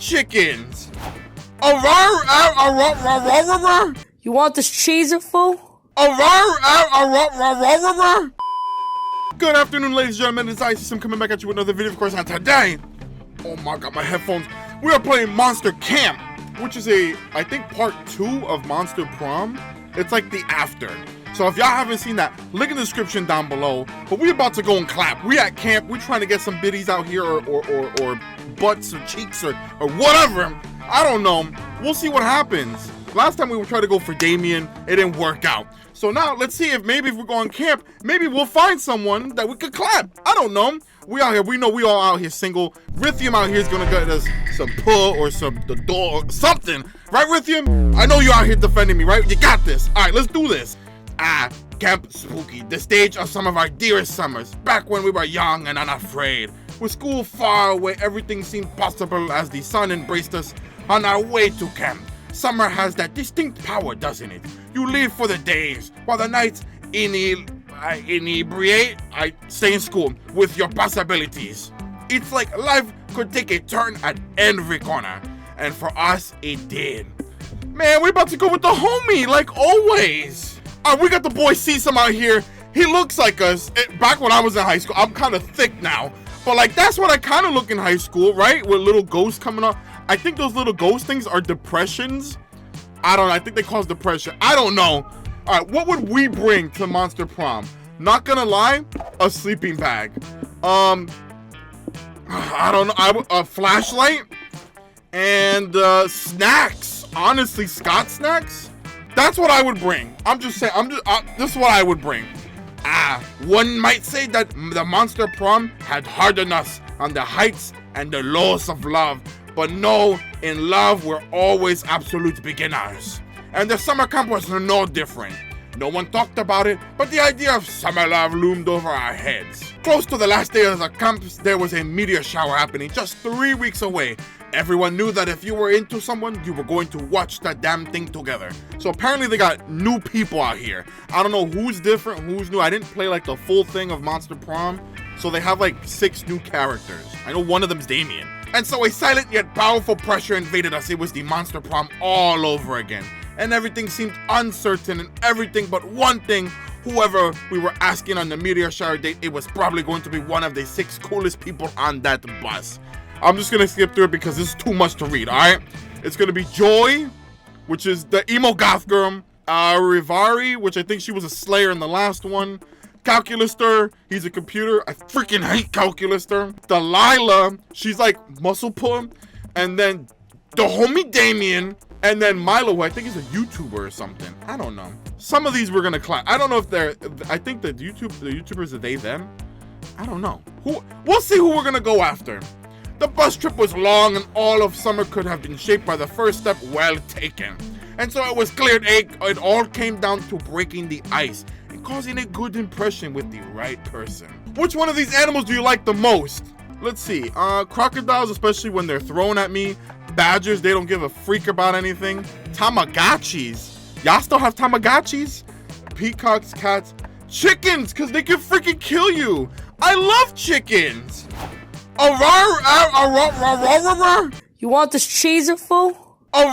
chickens. You want this cheese, fool? Good afternoon, ladies and gentlemen. It's Sesom coming back at you with another video, of course, and today, oh my god, my headphones. We are playing Monster Camp, which is I think part 2 of Monster Prom. It's like the after. So if y'all haven't seen that, link in the description down below. But we about to go and clap. We at camp. We trying to get some biddies out here, or butts or cheeks or whatever. I don't know. We'll see what happens. Last time we tried to go for Damien, it didn't work out. So now let's see if maybe if we go on camp, maybe we'll find someone that we could clap. I don't know. We out here. We know we all out here single. Rithium out here is gonna get us some pull or some door or something, right, Rithium? I know you out here defending me, right? You got this. All right, let's do this. Camp Spooky, the stage of some of our dearest summers, back when we were young and unafraid. With school far away, everything seemed possible as the sun embraced us on our way to camp. Summer has that distinct power, doesn't it? You live for the days, while the nights inebriate, I stay in school with your possibilities. It's like life could take a turn at every corner, and for us, it did. Man, we about to go with the homie, like always. We got the boy Sesom out here. He looks like us. Back when I was in high school, I'm kind of thick now. But like, that's what I kind of look in high school, right? With little ghosts coming up. I think those little ghost things are depressions. I don't know. I think they cause depression. I don't know. All right, what would we bring to Monster Prom? Not gonna lie, a sleeping bag. I don't know. A flashlight and snacks. Honestly, Scott snacks. That's what I would bring. I'm just saying. This is what I would bring. One might say that the Monster Prom had hardened us on the heights and the lows of love. But no, in love, we're always absolute beginners. And the summer camp was no different. No one talked about it, but the idea of summer love loomed over our heads. Close to the last day of the camp, there was a meteor shower happening just 3 weeks away. Everyone knew that if you were into someone, you were going to watch that damn thing together. So apparently they got new people out here. I don't know who's different, who's new. I didn't play like the full thing of Monster Prom. So they have like 6 new characters. I know one of them's Damien. And so a silent yet powerful pressure invaded us. It was the Monster Prom all over again. And everything seemed uncertain, and everything but one thing. Whoever we were asking on the meteor shower date, it was probably going to be one of the 6 coolest people on that bus. I'm just gonna skip through it because this is too much to read, alright? It's gonna be Joy, which is the emo goth girl. Aaravi, which I think she was a slayer in the last one. Calculister, he's a computer. I freaking hate Calculister. Delilah, she's like muscle pull. And then the homie Damien. And then Milo, who I think is a YouTuber or something. I don't know. Some of these we're gonna clap. I don't know if they're, I think the YouTubers are they, them. I don't know. We'll see who we're gonna go after. The bus trip was long, and all of summer could have been shaped by the first step well taken. And so it was clear it all came down to breaking the ice and causing a good impression with the right person. Which one of these animals do you like the most? Let's see. Crocodiles, especially when they're thrown at me. Badgers, they don't give a freak about anything. Tamagotchis. Y'all still have Tamagotchis? Peacocks, cats. Chickens, because they can freaking kill you. I love chickens. You want this cheese, fool? I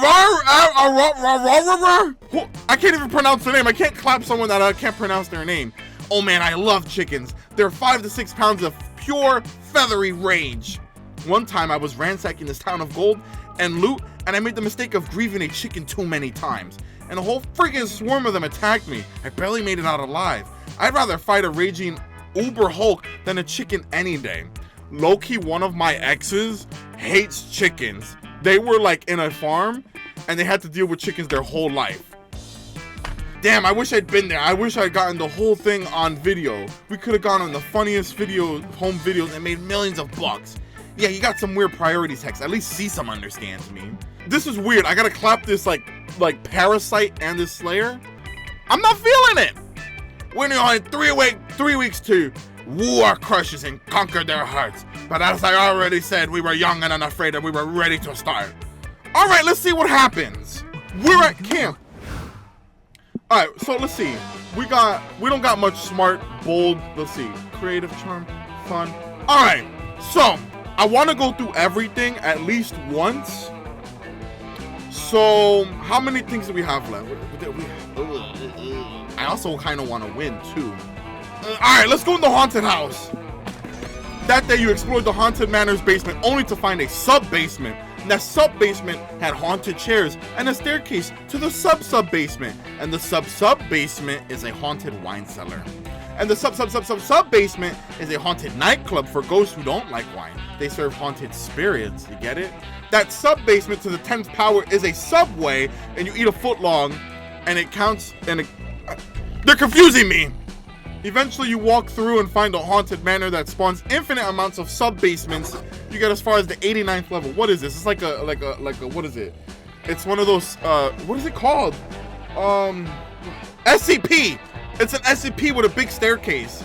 can't even pronounce their name. I can't clap someone that I can't pronounce their name. Oh man, I love chickens. They're 5 to 6 pounds of pure feathery rage. One time I was ransacking this town of gold and loot, and I made the mistake of grieving a chicken too many times. And a whole freaking swarm of them attacked me. I barely made it out alive. I'd rather fight a raging uber Hulk than a chicken any day. Low-key, one of my exes hates chickens. They were like in a farm and they had to deal with chickens their whole life. Damn, I wish I'd been there. I wish I'd gotten the whole thing on video. We could have gone on the funniest home videos and made millions of bucks. Yeah, you got some weird priorities, Hex. At least Sesom understands me. This is weird. I gotta clap this like Parasite and this Slayer. I'm not feeling it. We're on 3 weeks to woo our crushes and conquer their hearts. But as I already said, we were young and unafraid and we were ready to start. All right, let's see what happens. We're at camp. All right, so let's see. We don't got much smart, bold, let's see. Creative, charm, fun. All right, so I want to go through everything at least once. So, how many things do we have left? I also kind of want to win, too. Alright, let's go in the haunted house. That day, you explored the haunted manor's basement only to find a sub-basement. And that sub-basement had haunted chairs and a staircase to the sub-sub-basement. And the sub-sub-basement is a haunted wine cellar. And the sub-sub-sub-sub-sub-basement is a haunted nightclub for ghosts who don't like wine. They serve haunted spirits, you get it? That sub-basement to the 10th power is a subway, and you eat a foot long, and it counts, and they're confusing me! Eventually, you walk through and find a haunted manor that spawns infinite amounts of sub-basements. You get as far as the 89th level. What is this? It's like a, what is it? It's one of those, what is it called? SCP! It's an SCP with a big staircase.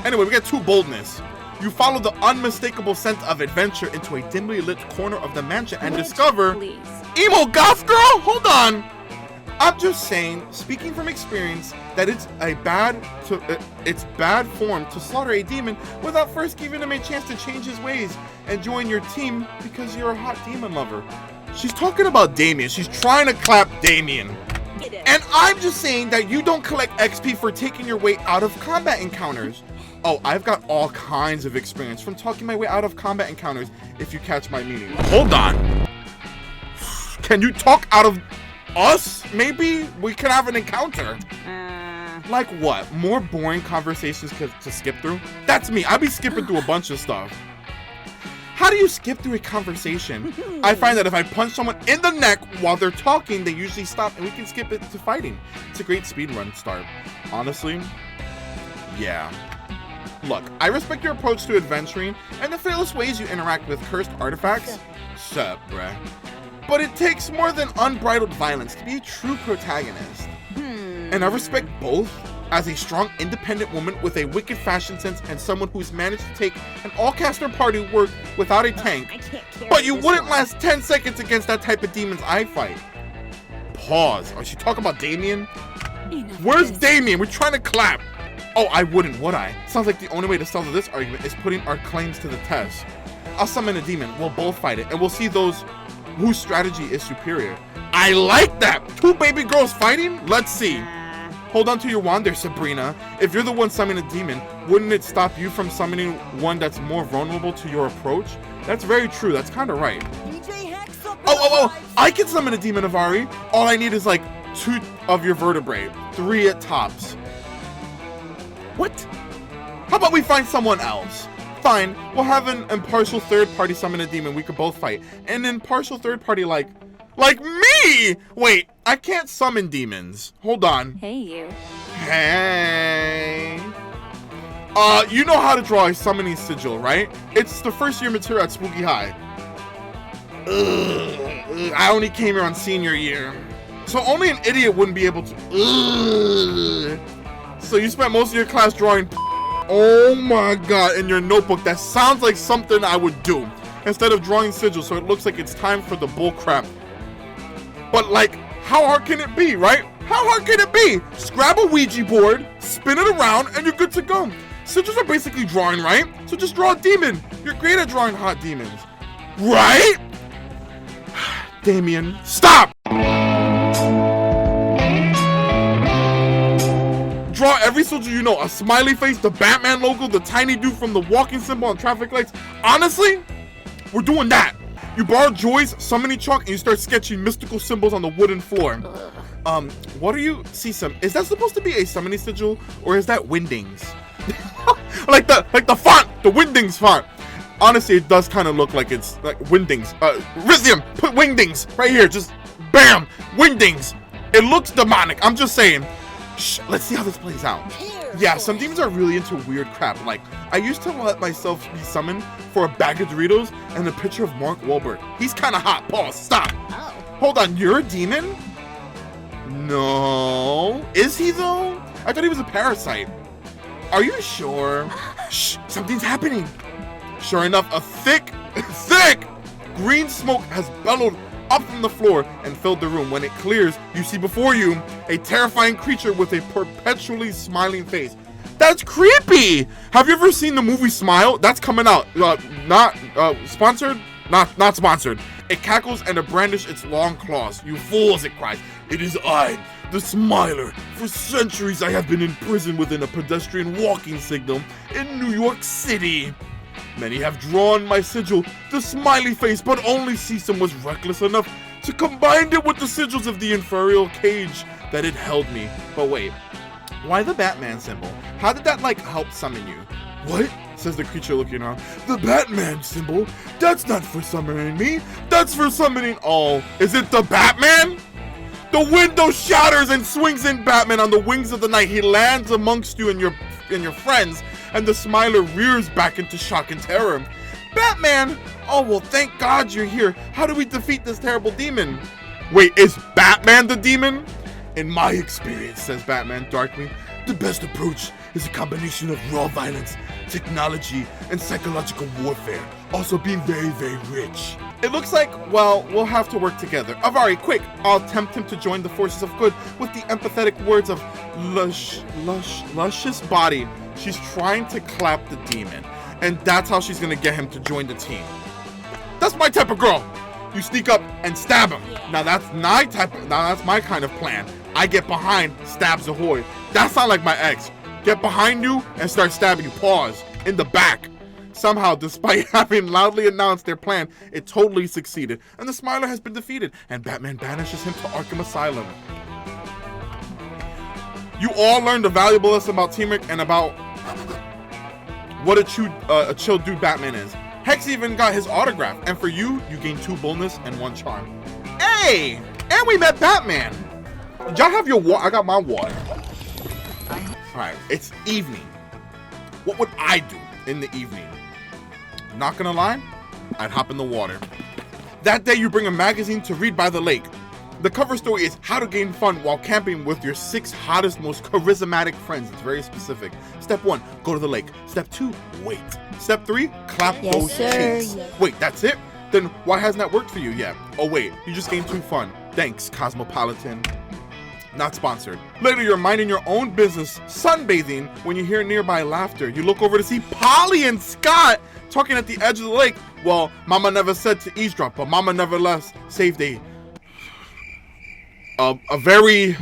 Anyway, we get 2 boldness. You follow the unmistakable scent of adventure into a dimly lit corner of the mansion and discover... Emo goth girl? Hold on! I'm just saying, speaking from experience, that it's bad form to slaughter a demon without first giving him a chance to change his ways and join your team because you're a hot demon lover. She's talking about Damien. She's trying to clap Damien. And I'm just saying that you don't collect XP for taking your way out of combat encounters. Oh, I've got all kinds of experience from talking my way out of combat encounters, if you catch my meaning. Hold on. Can you talk out of us? Maybe we could have an encounter. Like what? More boring conversations to skip through? That's me. I'll be skipping through a bunch of stuff. How do you skip through a conversation? I find that if I punch someone in the neck while they're talking, they usually stop and we can skip it to fighting. It's a great speedrun start. Honestly, yeah. Look, I respect your approach to adventuring and the fearless ways you interact with cursed artifacts. Sup, bruh. But it takes more than unbridled violence to be a true protagonist. And I respect both as a strong, independent woman with a wicked fashion sense and someone who's managed to take an all-caster party work without a tank. But you wouldn't last 10 seconds against that type of demons I fight. Pause. Are she talking about Damien? Where's Damien? We're trying to clap. Oh, I wouldn't, would I? Sounds like the only way to settle this argument is putting our claims to the test. I'll summon a demon. We'll both fight it, and we'll see those whose strategy is superior. I like that! 2 baby girls fighting? Let's see. Hold on to your wand there, Sabrina. If you're the one summoning a demon, wouldn't it stop you from summoning one that's more vulnerable to your approach? That's very true. That's kind of right. Oh! I can summon a demon, Aaravi. All I need is like 2 of your vertebrae. 3 at tops. What? How about we find someone else? Fine, we'll have an impartial third party summon a demon we could both fight. An impartial third party like me! Wait, I can't summon demons. Hold on. Hey, you. Hey. You know how to draw a summoning sigil, right? It's the first year material at Spooky High. I only came here on senior year. So only an idiot wouldn't be able to. So you spent most of your class drawing. Oh my god, in your notebook. That sounds like something I would do. Instead of drawing sigils, so it looks like it's time for the bull crap. But like, how hard can it be, right? How hard can it be? Just grab a Ouija board, spin it around, and you're good to go. Sigils are basically drawing, right? So just draw a demon. You're great at drawing hot demons. Right? Damien, stop! Draw every sigil you know. A smiley face, the Batman logo, the tiny dude from the walking symbol on traffic lights. Honestly, we're doing that. You borrow Joy's summoning chalk and you start sketching mystical symbols on the wooden floor. What are you? Sesom, is that supposed to be a summoning sigil or is that Windings? like the font, the Windings font. Honestly, it does kind of look like it's like Windings. Rithium, put Windings right here. Just bam, Windings. It looks demonic. I'm just saying. Shh, let's see how this plays out. Yeah, some demons are really into weird crap. Like, I used to let myself be summoned for a bag of Doritos and a picture of Mark Wahlberg. He's kind of hot. Pause. Stop. Oh. Hold on. You're a demon? No. Is he, though? I thought he was a parasite. Are you sure? Shh. Something's happening. Sure enough, a thick green smoke has bellowed up from the floor and filled the room. When it clears, you see before you a terrifying creature with a perpetually smiling face. That's creepy. Have you ever seen the movie Smile? That's coming out. Not sponsored. Not sponsored. It cackles and it brandishes its long claws. You fools, it cries. It is I, the Smiler. For centuries I have been imprisoned within a pedestrian walking signal in New York City. Many have drawn my sigil, the smiley face, but only Sesom was reckless enough to combine it with the sigils of the inferior cage that it held me. But wait, why the Batman symbol? How did that, like, help summon you? What? Says the creature looking around. The Batman symbol? That's not for summoning me. That's for summoning all. Is it the Batman? The window shatters and swings in Batman on the wings of the night. He lands amongst you and your friends, and the Smiler rears back into shock and terror. Batman! Oh, well, thank God you're here. How do we defeat this terrible demon? Wait, is Batman the demon? In my experience, says Batman darkly, the best approach is a combination of raw violence, technology, and psychological warfare. Also being very, very rich. It looks like, well, we'll have to work together. Aaravi, quick! I'll tempt him to join the forces of good with the empathetic words of luscious body. She's trying to clap the demon, and that's how she's gonna get him to join the team. That's my type of girl. You sneak up and stab him. Now that's my kind of plan. I get behind, stabs ahoy. That sounds like my ex. Get behind you and start stabbing you. Pause. In the back. Somehow, despite having loudly announced their plan, it totally succeeded, and the Smiler has been defeated, and Batman banishes him to Arkham Asylum. You all learned a valuable lesson about teamwork and about what a chill dude Batman is. Hex even got his autograph, and for you, you gained 2 boldness and 1 charm. Hey! And we met Batman! Did y'all have your water? I got my water. Alright, it's evening. What would I do in the evening? Not gonna lie, I'd hop in the water. That day you bring a magazine to read by the lake. The cover story is how to gain fun while camping with your 6 hottest, most charismatic friends. It's very specific. Step 1, go to the lake. Step 2, wait. Step 3, clap those cheeks. Yes. Wait, that's it? Then why hasn't that worked for you yet? Oh wait, you just gained 2 fun. Thanks, Cosmopolitan. Not sponsored. Later, you're minding your own business, sunbathing, when you hear nearby laughter. You look over to see Polly and Scott talking at the edge of the lake. Well, Mama never said to eavesdrop, but Mama nevertheless saved a very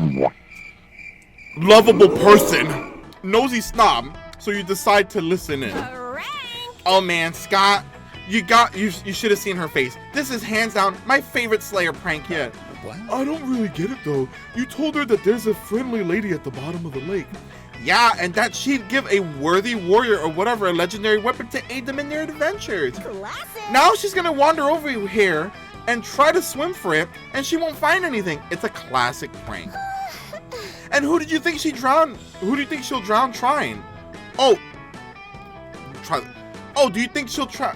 lovable person. Nosy snob, so you decide to listen in. Oh man, Scott, you should have seen her face. This is hands down my favorite Slayer prank yet. What? I don't really get it though. You told her that there's a friendly lady at the bottom of the lake. Yeah, and that she'd give a worthy warrior or whatever a legendary weapon to aid them in their adventures. Classic. Now she's gonna wander over here and try to swim for it, and she won't find anything. It's a classic prank. And who did you think she drowned? Who do you think she'll drown trying? Oh, do you think she'll try?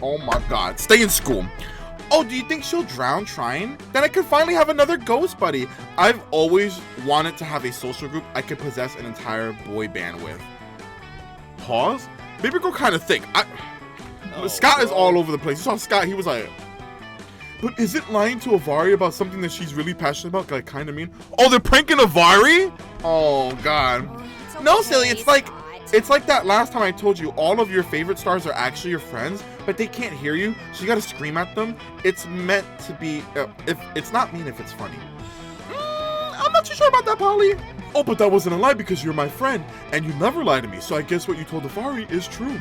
Oh my God, stay in school. Oh, do you think she'll drown trying? Then I could finally have another ghost buddy. I've always wanted to have a social group I could possess an entire boy band with. Pause? Baby girl kind of thick. Scott is all over the place. You saw Scott, he was like, but is it lying to Aaravi about something that she's really passionate about? Like, kind of mean. Oh, they're pranking Aaravi? Oh, God. No, silly, it's like that last time I told you all of your favorite stars are actually your friends, but they can't hear you, so you gotta scream at them. It's meant to be, it's not mean if it's funny. I'm not too sure about that, Polly. Oh, but that wasn't a lie because you're my friend, and you never lie to me, so I guess what you told Aaravi is true.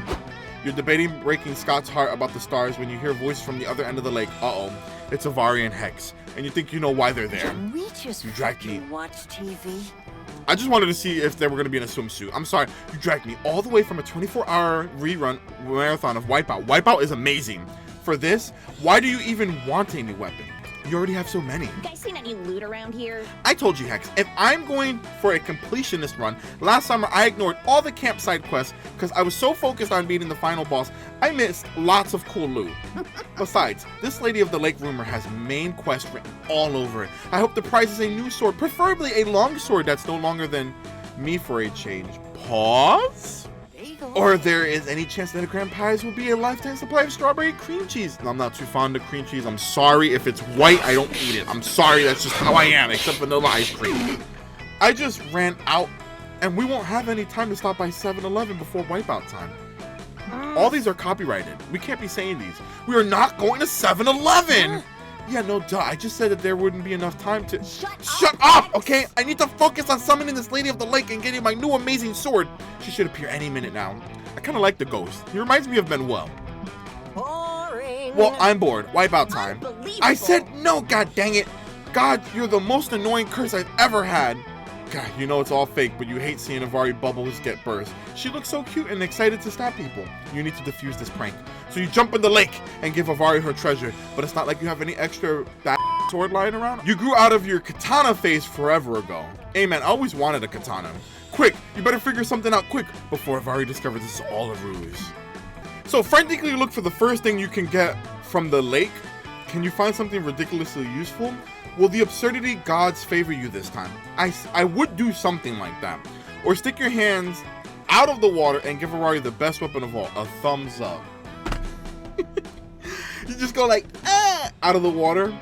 You're debating breaking Scott's heart about the stars when you hear voices from the other end of the lake. Uh-oh, it's Aaravi and Hex, and you think you know why they're there. Can we just you dragged me. Watch TV? I just wanted to see if they were going to be in a swimsuit. I'm sorry, you dragged me all the way from a 24-hour rerun marathon of Wipeout. Wipeout is amazing. For this, why do you even want a new weapon? You already have so many. You guys seen any loot around here? I told you, Hex, if I'm going for a completionist run, last summer I ignored all the campsite quests because I was so focused on beating the final boss, I missed lots of cool loot. Besides, this Lady of the Lake rumor has main quest written all over it. I hope the prize is a new sword, preferably a long sword that's no longer than me for a change. Pause? Or there is any chance that a grand prize will be a lifetime supply of strawberry cream cheese. I'm not too fond of cream cheese. I'm sorry if it's white, I don't eat it. I'm sorry, that's just how I am, except vanilla ice cream. I just ran out And we won't have any time to stop by 7-Eleven before wipeout time. All these are copyrighted. We can't be saying these. We are not going to 7-Eleven! Yeah, no, duh. I just said that there wouldn't be enough time to... Shut up, okay? I need to focus on summoning this Lady of the Lake and getting my new amazing sword. She should appear any minute now. I kind of like the ghost. He reminds me of Manuel. Boring. Well, I'm bored. Wipeout time. I said no, god dang it. God, you're the most annoying curse I've ever had. God, you know it's all fake, but you hate seeing Aaravi bubbles get burst. She looks so cute and excited to stab people. You need to defuse this prank. So you jump in the lake and give Aaravi her treasure, but it's not like you have any extra bad sword lying around. You grew out of your katana phase forever ago. Hey man, I always wanted a katana. Quick, you better figure something out quick before Aaravi discovers this is all a ruse. So frantically look for the first thing you can get from the lake. Can you find something ridiculously useful? Will the absurdity gods favor you this time? I would do something like that. Or stick your hands out of the water and give Aaravi the best weapon of all, a thumbs up. You just go like, out of the water.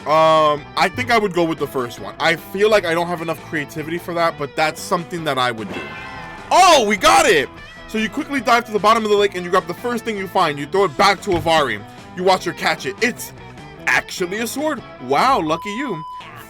I think I would go with the first one. I feel like I don't have enough creativity for that, but that's something that I would do. Oh, we got it! So you quickly dive to the bottom of the lake and you grab the first thing you find. You throw it back to Aaravi. You watch her catch it. It's actually a sword. Wow, lucky you.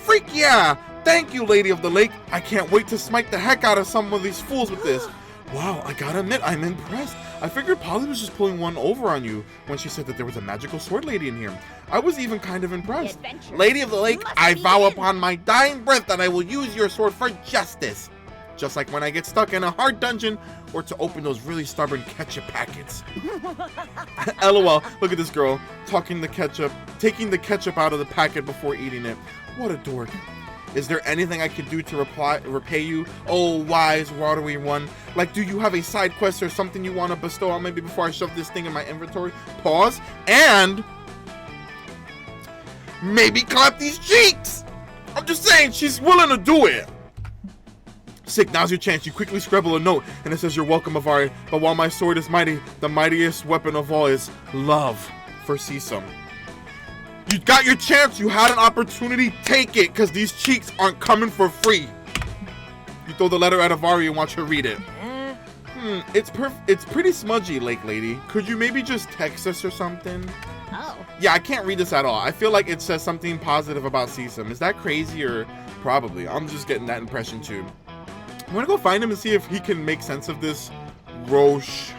Freak yeah! Thank you, Lady of the Lake. I can't wait to smite the heck out of some of these fools with this. Wow, I gotta admit, I'm impressed. I figured Polly was just pulling one over on you when she said that there was a magical sword lady in here. I was even kind of impressed. Lady of the Lake, I vow upon my dying breath that I will use your sword for justice. Just like when I get stuck in a hard dungeon or to open those really stubborn ketchup packets. LOL, look at this girl taking the ketchup out of the packet before eating it. What a dork. Is there anything I could do to repay you? Oh, wise, watery one. Like, do you have a side quest or something you want to bestow on me before I shove this thing in my inventory? Pause. And maybe clap these cheeks. I'm just saying, she's willing to do it. Sick, now's your chance. You quickly scribble a note, and it says, "You're welcome, Aaravi, but while my sword is mighty, the mightiest weapon of all is love for Sesom." You got your chance. You had an opportunity. Take it, because these cheeks aren't coming for free. You throw the letter at Aaravi and watch her read it. It's pretty smudgy, Lake Lady. Could you maybe just text us or something? Oh. Yeah, I can't read this at all. I feel like it says something positive about Sesom. Is that crazy or probably? I'm just getting that impression too. I'm gonna go find him and see if he can make sense of this Rosh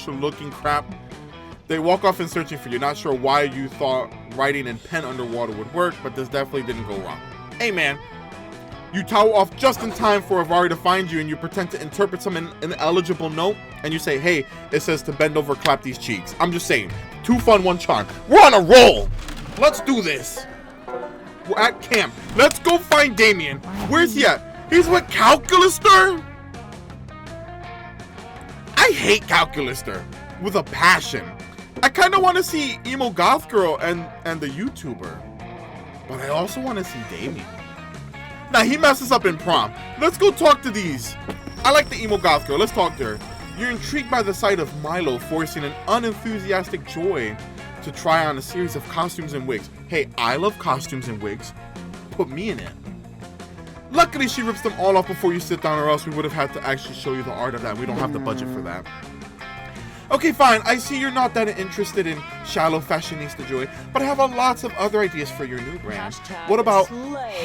looking crap. They walk off in searching for you. Not sure why you thought writing in pen underwater would work, but this definitely didn't go wrong. Hey man, you towel off just in time for Aaravi to find you, and you pretend to interpret some ineligible note, and you say, "Hey, it says to bend over, clap these cheeks." I'm just saying, 2 fun, 1 charm. We're on a roll. Let's do this. We're at camp. Let's go find Damien. Where's he at? He's with Calculister? I hate Calculister with a passion. I kind of want to see Emo Goth Girl and the YouTuber. But I also want to see Damien. Now, he messes up in Prom. Let's go talk to these. I like the Emo Goth Girl. Let's talk to her. You're intrigued by the sight of Milo forcing an unenthusiastic Joy to try on a series of costumes and wigs. Hey, I love costumes and wigs. Put me in it. Luckily, she rips them all off before you sit down, or else we would have had to actually show you the art of that. We don't have the budget for that. Okay, fine. I see you're not that interested in shallow fashionista Joy, but I have lots of other ideas for your new brand. What about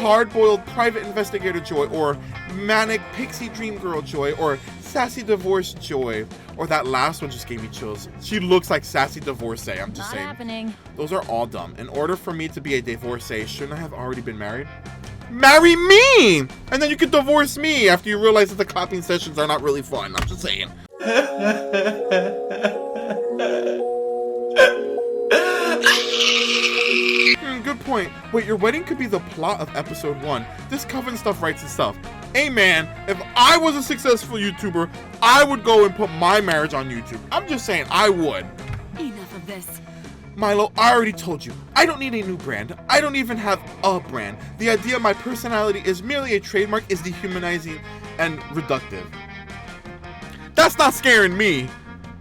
hard-boiled private investigator Joy, or manic pixie dream girl Joy, or sassy divorce Joy, or that last one just gave me chills. She looks like sassy divorcee. I'm just saying. Happening. Those are all dumb. In order for me to be a divorcee, shouldn't I have already been married? Marry me! And then you can divorce me after you realize that the clapping sessions are not really fun. I'm just saying. Good point. Wait, your wedding could be the plot of episode 1. This Coven stuff writes itself. Hey man, if I was a successful YouTuber, I would go and put my marriage on YouTube. I'm just saying, I would. Enough of this. Milo, I already told you, I don't need a new brand. I don't even have a brand. The idea of my personality is merely a trademark is dehumanizing and reductive. That's not scaring me.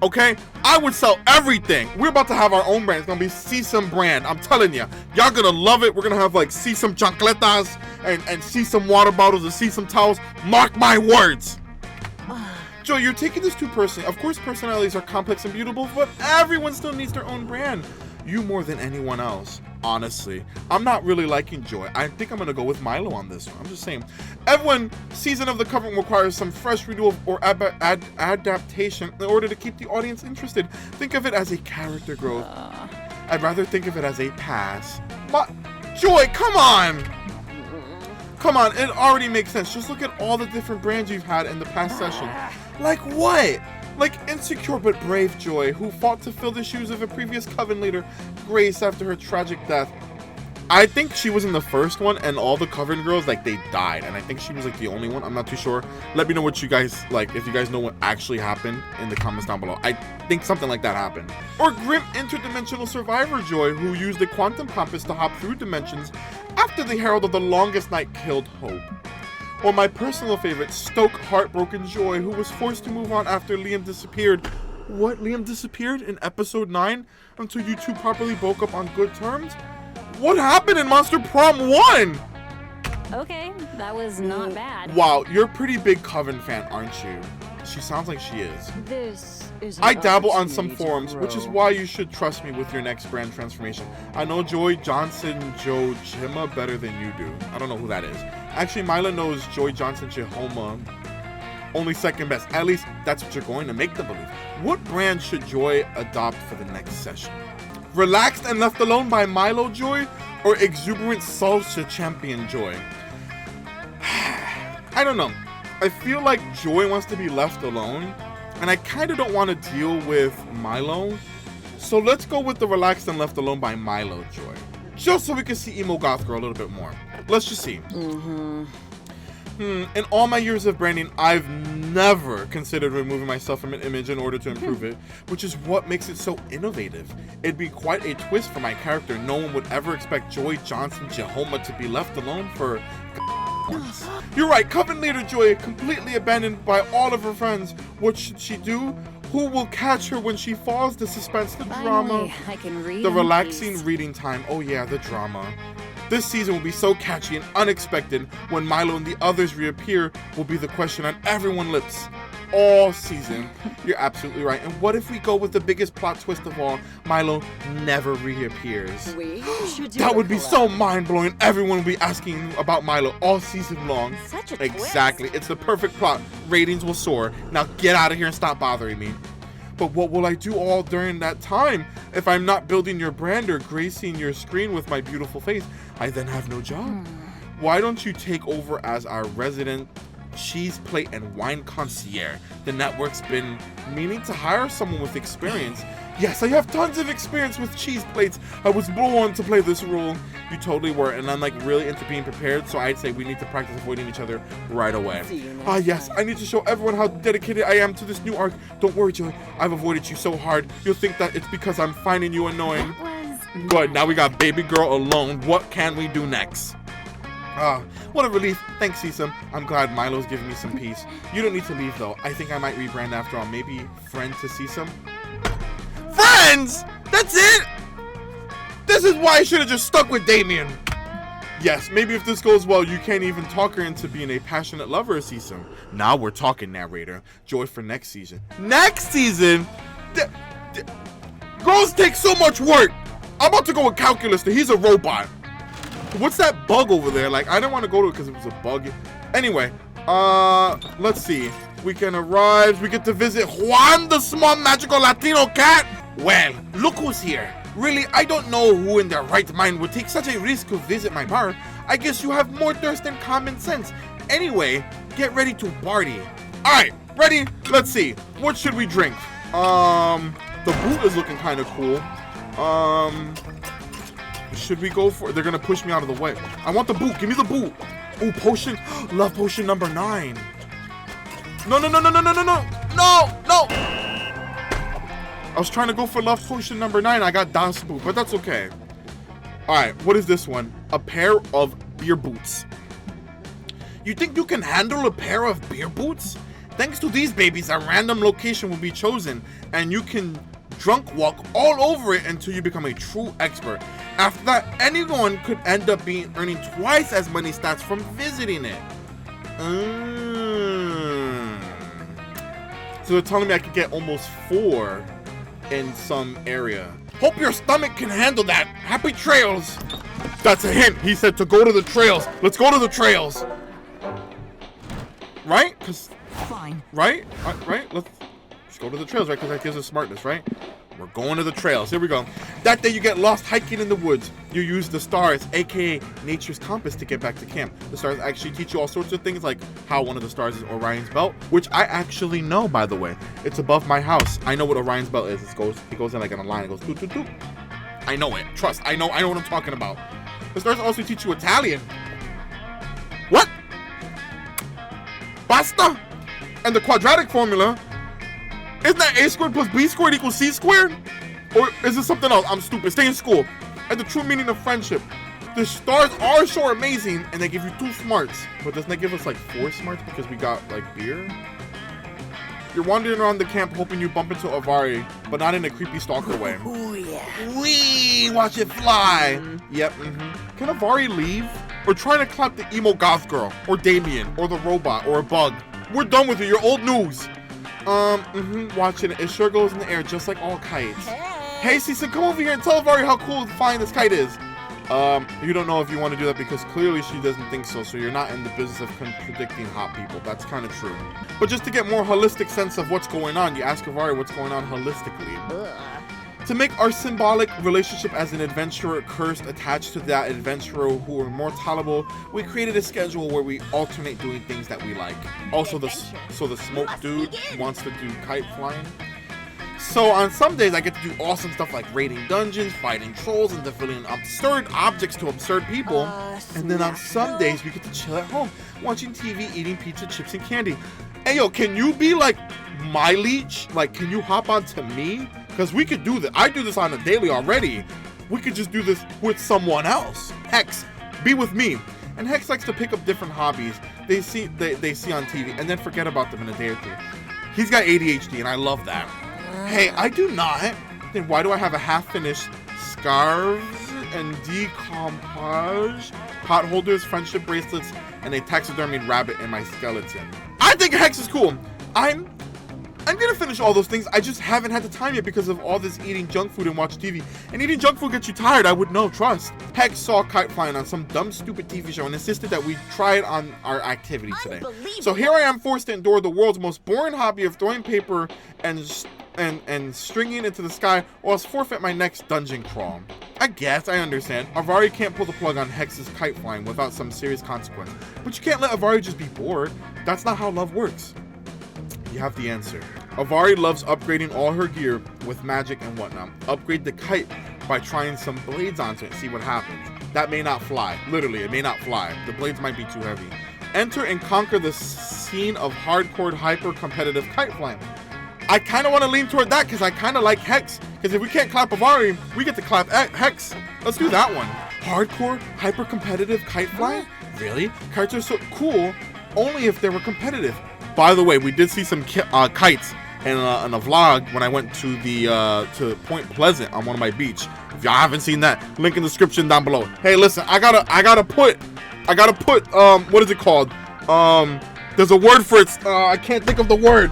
Okay, I would sell everything. We're about to have our own brand. It's gonna be Sesom brand. I'm telling you, y'all gonna love it. We're gonna have like Sesom chancletas and Sesom water bottles and Sesom towels. Mark my words. Joy, you're taking this too personally. Of course, personalities are complex and beautiful, but everyone still needs their own brand. You more than anyone else. Honestly, I'm not really liking Joy. I think I'm gonna go with Milo on this one. I'm just saying. Everyone, season of the covering requires some fresh renewal or adaptation in order to keep the audience interested. Think of it as a character growth. I'd rather think of it as a pass. But Joy, come on! Come on, it already makes sense. Just look at all the different brands you've had in the past session. Like what? Like insecure but brave Joy, who fought to fill the shoes of a previous coven leader, Grace, after her tragic death. I think she was in the first one, and all the coven girls, like, they died, and I think she was like the only one. I'm not too sure. Let me know what you guys like, if you guys know what actually happened in the comments down below. I think something like that happened. Or grim interdimensional survivor Joy, who used a quantum compass to hop through dimensions after the Herald of the Longest Night killed Hope. Or my personal favorite, Stoke Heartbroken Joy, who was forced to move on after Liam disappeared. What? Liam disappeared in episode 9 until you two properly broke up on good terms? What happened in Monster Prom 1? Okay, that was not bad. Wow, you're a pretty big Coven fan, aren't you? She sounds like she is. This is I dabble on some forums, which is why you should trust me with your next brand transformation. I know Joy Johnson Joe Jima better than you do. I don't know who that is. Actually, Mila knows Joy Johnson Jehoma only second best. At least that's what you're going to make them believe. What brand should Joy adopt for the next session? Relaxed and Left Alone by Milo Joy, or Exuberant Salsa Champion Joy? I don't know. I feel like Joy wants to be left alone, and I kind of don't want to deal with Milo. So let's go with the Relaxed and Left Alone by Milo Joy. Just so we can see Emo Goth Girl a little bit more. Let's just see. In all my years of branding, I've never considered removing myself from an image in order to improve it, which is what makes it so innovative. It'd be quite a twist for my character. No one would ever expect Joy Johnson Jehoma to be left alone for once. You're right, Coven Leader Joy, completely abandoned by all of her friends. What should she do? Who will catch her when she falls? The suspense, the drama. I can read the relaxing reading time. Oh yeah, the drama. This season will be so catchy and unexpected. When Milo and the others reappear will be the question on everyone's lips all season. You're absolutely right. And what if we go with the biggest plot twist of all? Milo never reappears. We should do that would be so mind-blowing. Everyone will be asking about Milo all season long. Such a Exactly. twist. It's the perfect plot. Ratings will soar. Now get out of here and stop bothering me. But what will I do all during that time? If I'm not building your brand or gracing your screen with my beautiful face, I then have no job. Why don't you take over as our resident cheese plate and wine concierge? The network's been meaning to hire someone with experience. Yes, I have tons of experience with cheese plates. I was born to play this role. You totally were, and I'm like really into being prepared, so I'd say we need to practice avoiding each other right away. Yes, I need to show everyone how dedicated I am to this new arc. Don't worry, Joy, I've avoided you so hard. You'll think that it's because I'm finding you annoying. Good, now we got baby girl alone. What can we do next? What a relief. Thanks, Sesom. I'm glad Milo's giving me some peace. You don't need to leave, though. I think I might rebrand after all. Maybe friend to Sesom? Friends! That's it? This is why I should have just stuck with Damien. Yes, maybe if this goes well, you can't even talk her into being a passionate lover of Sesom. Now we're talking, narrator. Joy for next season. Next season? Girls take so much work. I'm about to go with Calculus. He's a robot. What's that bug over there? Like, I didn't want to go to it because it was a bug. Anyway, let's see. Weekend arrives. We get to visit Juan, the small magical Latino cat. Well, look who's here. Really, I don't know who in their right mind would take such a risk to visit my bar. I guess you have more thirst than common sense. Anyway, get ready to party. Alright, ready? Let's see. What should we drink? The boot is looking kind of cool. Should we go for it? They're gonna push me out of the way. I want the boot. Give me the boot. Oh, potion. Love potion number 9. No. No. I was trying to go for love potion number 9. I got Das boot, but that's okay. All right, what is this one? A pair of beer boots. You think you can handle a pair of beer boots? Thanks to these babies, a random location will be chosen, and you can drunk walk all over it until you become a true expert. After that, anyone could end up earning twice as many stats from visiting it. So they're telling me I could get almost 4 in some area. Hope your stomach can handle that. Happy trails. That's a hint. He said to go to the trails. Let's go to the trails. Right? Fine. Right? Right? Let's go to the trails, right? Because that gives us smartness, right? We're going to the trails. Here we go. That day you get lost hiking in the woods. You use the stars, aka nature's compass, to get back to camp. The stars actually teach you all sorts of things, like how one of the stars is Orion's belt, which I actually know, by the way. It's above my house. I know what Orion's belt is. It goes in like in a line. It goes doot doot doot. I know it. Trust. I know what I'm talking about. The stars also teach you Italian. What? Basta? And the quadratic formula. Isn't that a squared plus b squared equals c squared? Or is it something else? I'm stupid. Stay in school. And the true meaning of friendship. The stars are so amazing, and they give you 2 smarts. But doesn't that give us like 4 smarts because we got like beer? You're wandering around the camp hoping you bump into Aaravi, but not in a creepy stalker way. Oh yeah. Wee! Watch it fly! Yep, Can Aaravi leave? Or trying to clap the emo goth girl, or Damien, or the robot, or a bug. We're done with you. You're old news. Watching it. It sure goes in the air just like all kites. Hey, Sesom, come over here and tell Aaravi how cool and flying this kite is. You don't know if you want to do that because clearly she doesn't think so, so you're not in the business of contradicting hot people. That's kind of true. But just to get more holistic sense of what's going on, you ask Aaravi what's going on holistically. To make our symbolic relationship as an adventurer cursed attached to that adventurer who are more tolerable, we created a schedule where we alternate doing things that we like. Also, the smoke dude wants to do kite flying. So on some days I get to do awesome stuff like raiding dungeons, fighting trolls, and defeating absurd objects to absurd people. And then on some days we get to chill at home, watching TV, eating pizza, chips, and candy. Hey yo, can you be like my leech? Like, can you hop onto me? Because we could do this. I do this on a daily already. We could just do this with someone else. Hex, be with me. And Hex likes to pick up different hobbies they see on TV and then forget about them in a day or 2. He's got ADHD and I love that. Hey, I do not. Then why do I have a half-finished scarves and decoupage, pot holders, friendship bracelets, and a taxidermied rabbit in my skeleton? I think Hex is cool. I'm gonna finish all those things. I just haven't had the time yet because of all this eating junk food and watch TV. And eating junk food gets you tired, I would know, trust. Hex saw Kite Flying on some dumb, stupid TV show and insisted that we try it on our activity today. So here I am forced to endure the world's most boring hobby of throwing paper and stringing into the sky, or else forfeit my next dungeon crawl. I guess, I understand. Aaravi can't pull the plug on Hex's kite flying without some serious consequence. But you can't let Aaravi just be bored. That's not how love works. You have the answer. Aaravi loves upgrading all her gear with magic and whatnot. Upgrade the kite by trying some blades onto it and see what happens. That may not fly. Literally, it may not fly. The blades might be too heavy. Enter and conquer the scene of hardcore, hyper-competitive kite flying. I kind of want to lean toward that because I kind of like Hex. Because if we can't clap Aaravi, we get to clap Hex. Let's do that one. Hardcore, hyper-competitive kite flying? Really? Kites are so cool, only if they were competitive. By the way, we did see some kites in a vlog when I went to to Point Pleasant on one of my beach. If y'all haven't seen that, link in the description down below. Hey, listen, I gotta put what is it called? There's a word for it. I can't think of the word.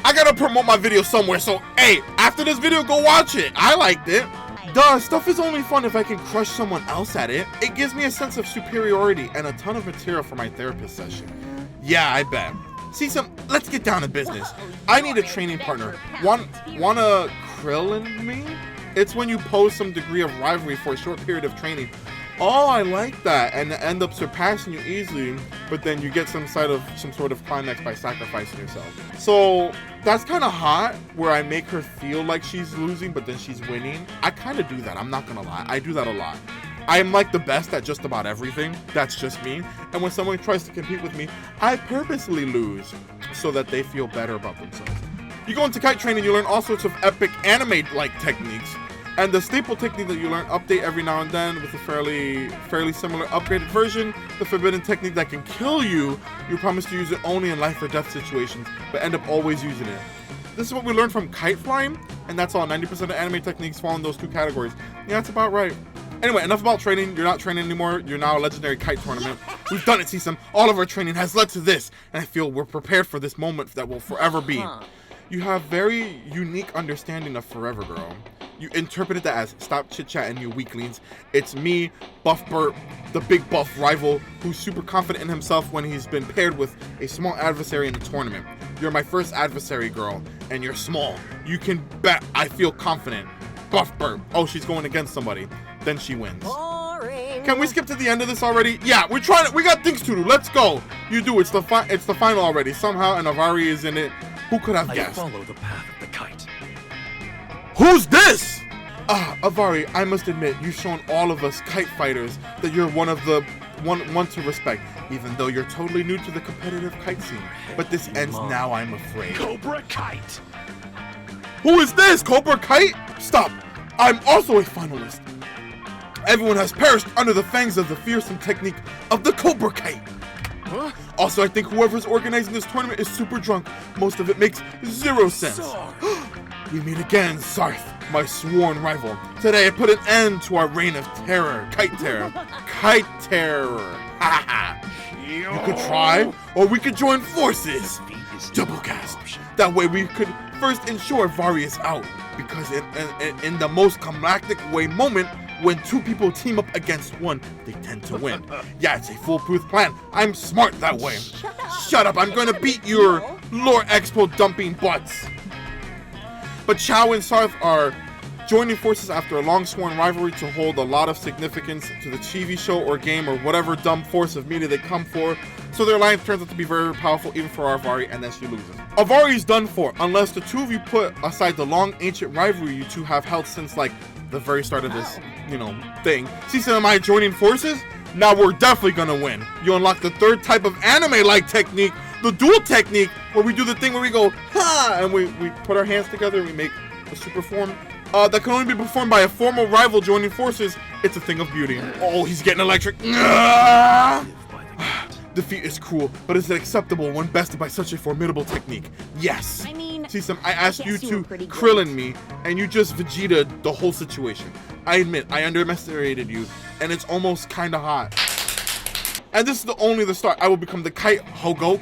I gotta promote my video somewhere, so hey, after this video, go watch it. I liked it. Duh, stuff is only fun if I can crush someone else at it. It gives me a sense of superiority and a ton of material for my therapist session. Yeah, I bet. Sesom, let's get down to business. I need a training partner. Wanna krill me? It's when you pose some degree of rivalry for a short period of training. Oh, I like that, and end up surpassing you easily, but then you get some sort of climax by sacrificing yourself. So that's kind of hot, where I make her feel like she's losing, but then she's winning. I kind of do that, I'm not gonna lie. I do that a lot. I am like the best at just about everything. That's just me. And when someone tries to compete with me, I purposely lose so that they feel better about themselves. You go into kite training, you learn all sorts of epic anime-like techniques. And the staple technique that you learn update every now and then with a fairly similar upgraded version. The forbidden technique that can kill you. You promise to use it only in life or death situations, but end up always using it. This is what we learned from Kite Flying, and that's all. 90% of anime techniques fall in those two categories. Yeah, that's about right. Anyway, enough about training. You're not training anymore. You're now a legendary kite tournament. We've done it, Sesom. All of our training has led to this, and I feel we're prepared for this moment that will forever be. You have very unique understanding of Forever Girl. You interpreted that as stop chit-chatting, you weaklings. It's me, Buff Burt, the big buff rival who's super confident in himself when he's been paired with a small adversary in the tournament. You're my first adversary, girl, and you're small. You can bet I feel confident. Buff Burt. Oh, she's going against somebody. Then she wins. Boring. Can we skip to the end of this already? Yeah, we got things to do. Let's go. You do. It's the final already. Somehow, and Aaravi is in it. Who could have guessed? I follow the path of the kite. Who's this? Aaravi, I must admit, you've shown all of us kite fighters that you're one to respect, even though you're totally new to the competitive kite scene. But this ends now, I'm afraid. Cobra Kite! Who is this? Cobra Kite? Stop! I'm also a finalist. Everyone has perished under the fangs of the fearsome technique of the Cobra Kite. Huh? Also, I think whoever's organizing this tournament is super drunk. Most of it makes zero sense. We meet again, Sarth, my sworn rival. Today I put an end to our reign of terror. Kite terror. Kite terror. Ha ha. You could try, or we could join forces. Double cast. That way we could first ensure Vari is out. Because in the most climactic way moment, when two people team up against one, they tend to win. Yeah, it's a foolproof plan. I'm smart that way. Shut up, I'm gonna beat your Lore Expo dumping butts. But Chow and Sarth are joining forces after a long sworn rivalry to hold a lot of significance to the TV show or game or whatever dumb force of media they come for. So their alliance turns out to be very powerful even for Aaravi, and then she loses. Avarri's done for, unless the two of you put aside the long ancient rivalry you two have held since like the very start of this, thing. Sesom and I joining forces? Now we're definitely gonna win. You unlock the third type of anime-like technique, the duel technique, where we do the thing where we go, ha, and we put our hands together and we make a super form. That can only be performed by a formal rival joining forces. It's a thing of beauty. Oh, he's getting electric. Defeat is cruel, but is it acceptable when bested by such a formidable technique? Yes. I mean, Sesom, I asked you yes, you were to pretty Krillin me, and you just Vegeta the whole situation. I admit, I underestimated you, and it's almost kinda hot. And this is only the start. I will become the Kite Hogoke.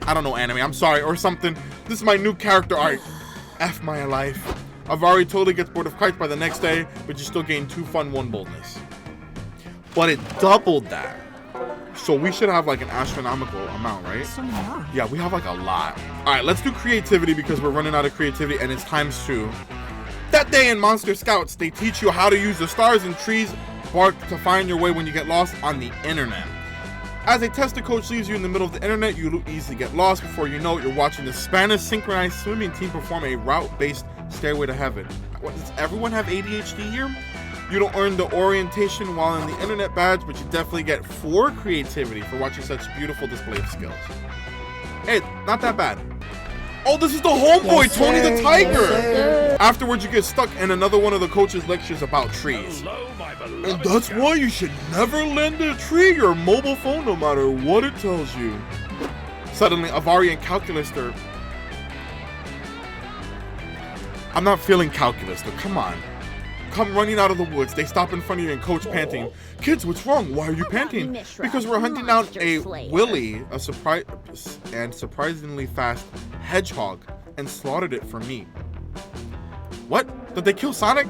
I don't know anime, I'm sorry, or something. This is my new character art. F my life. Aaravi totally gets bored of kites by the next day, but you still gain 2 fun, 1 boldness. But it doubled that. So we should have like an astronomical amount, right? Yeah, we have like a lot. All right, let's do creativity because we're running out of creativity and it's ×2. That day in Monster Scouts, they teach you how to use the stars and trees bark to find your way when you get lost on the internet. As a tester coach leaves you in the middle of the internet, you easily get lost. Before you know it, you're watching the Spanish synchronized swimming team perform a route-based stairway to heaven. What, does everyone have ADHD here? You don't earn the orientation while in the internet badge, but you definitely get 4 creativity for watching such beautiful display of skills. Hey, not that bad. Oh, this is the homeboy, Tony the Tiger! Afterwards, you get stuck in another one of the coach's lectures about trees. And that's why you should never lend a tree your mobile phone no matter what it tells you. Suddenly, Aaravi and Calculus are... I'm not feeling Calculus, though, come on. Come running out of the woods. They stop in front of you and coach panting. Kids, what's wrong? Why are you panting? Because we're hunting down a Willy, a surprisingly fast hedgehog, and slaughtered it for meat. What? Did they kill Sonic?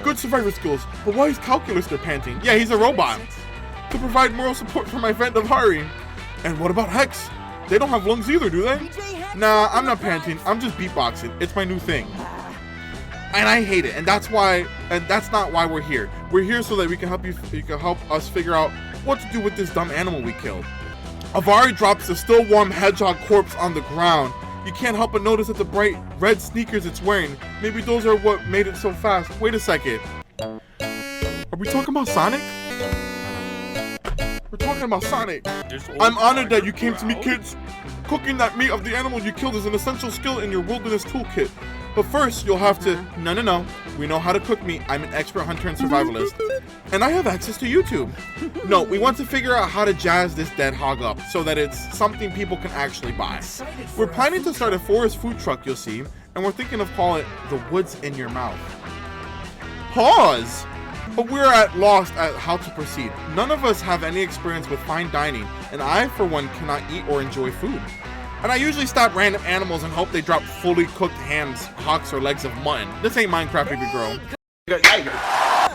Good survivor skills, but why is Calculus there panting? Yeah, he's a robot. To provide moral support for my friend Aaravi. And what about Hex? They don't have lungs either, do they? Nah, I'm not panting. I'm just beatboxing. It's my new thing. And I hate it, and that's not why we're here. We're here so that you can help us figure out what to do with this dumb animal we killed. Aaravi drops the still warm hedgehog corpse on the ground. You can't help but notice that the bright red sneakers it's wearing, maybe those are what made it so fast. Wait a second. Are we talking about Sonic? We're talking about Sonic. I'm honored that you came to me, kids. Cooking that meat of the animal you killed is an essential skill in your wilderness toolkit. But first, you'll have to... No. We know how to cook meat. I'm an expert hunter and survivalist. And I have access to YouTube. No, we want to figure out how to jazz this dead hog up so that it's something people can actually buy. We're planning to start a forest food truck, you'll see, and we're thinking of calling it The Woods in Your Mouth. Pause! But we're at lost at how to proceed. None of us have any experience with fine dining, and I, for one, cannot eat or enjoy food. And I usually stop random animals and hope they drop fully cooked hams, hocks, or legs of mutton. This ain't Minecraft, baby girl.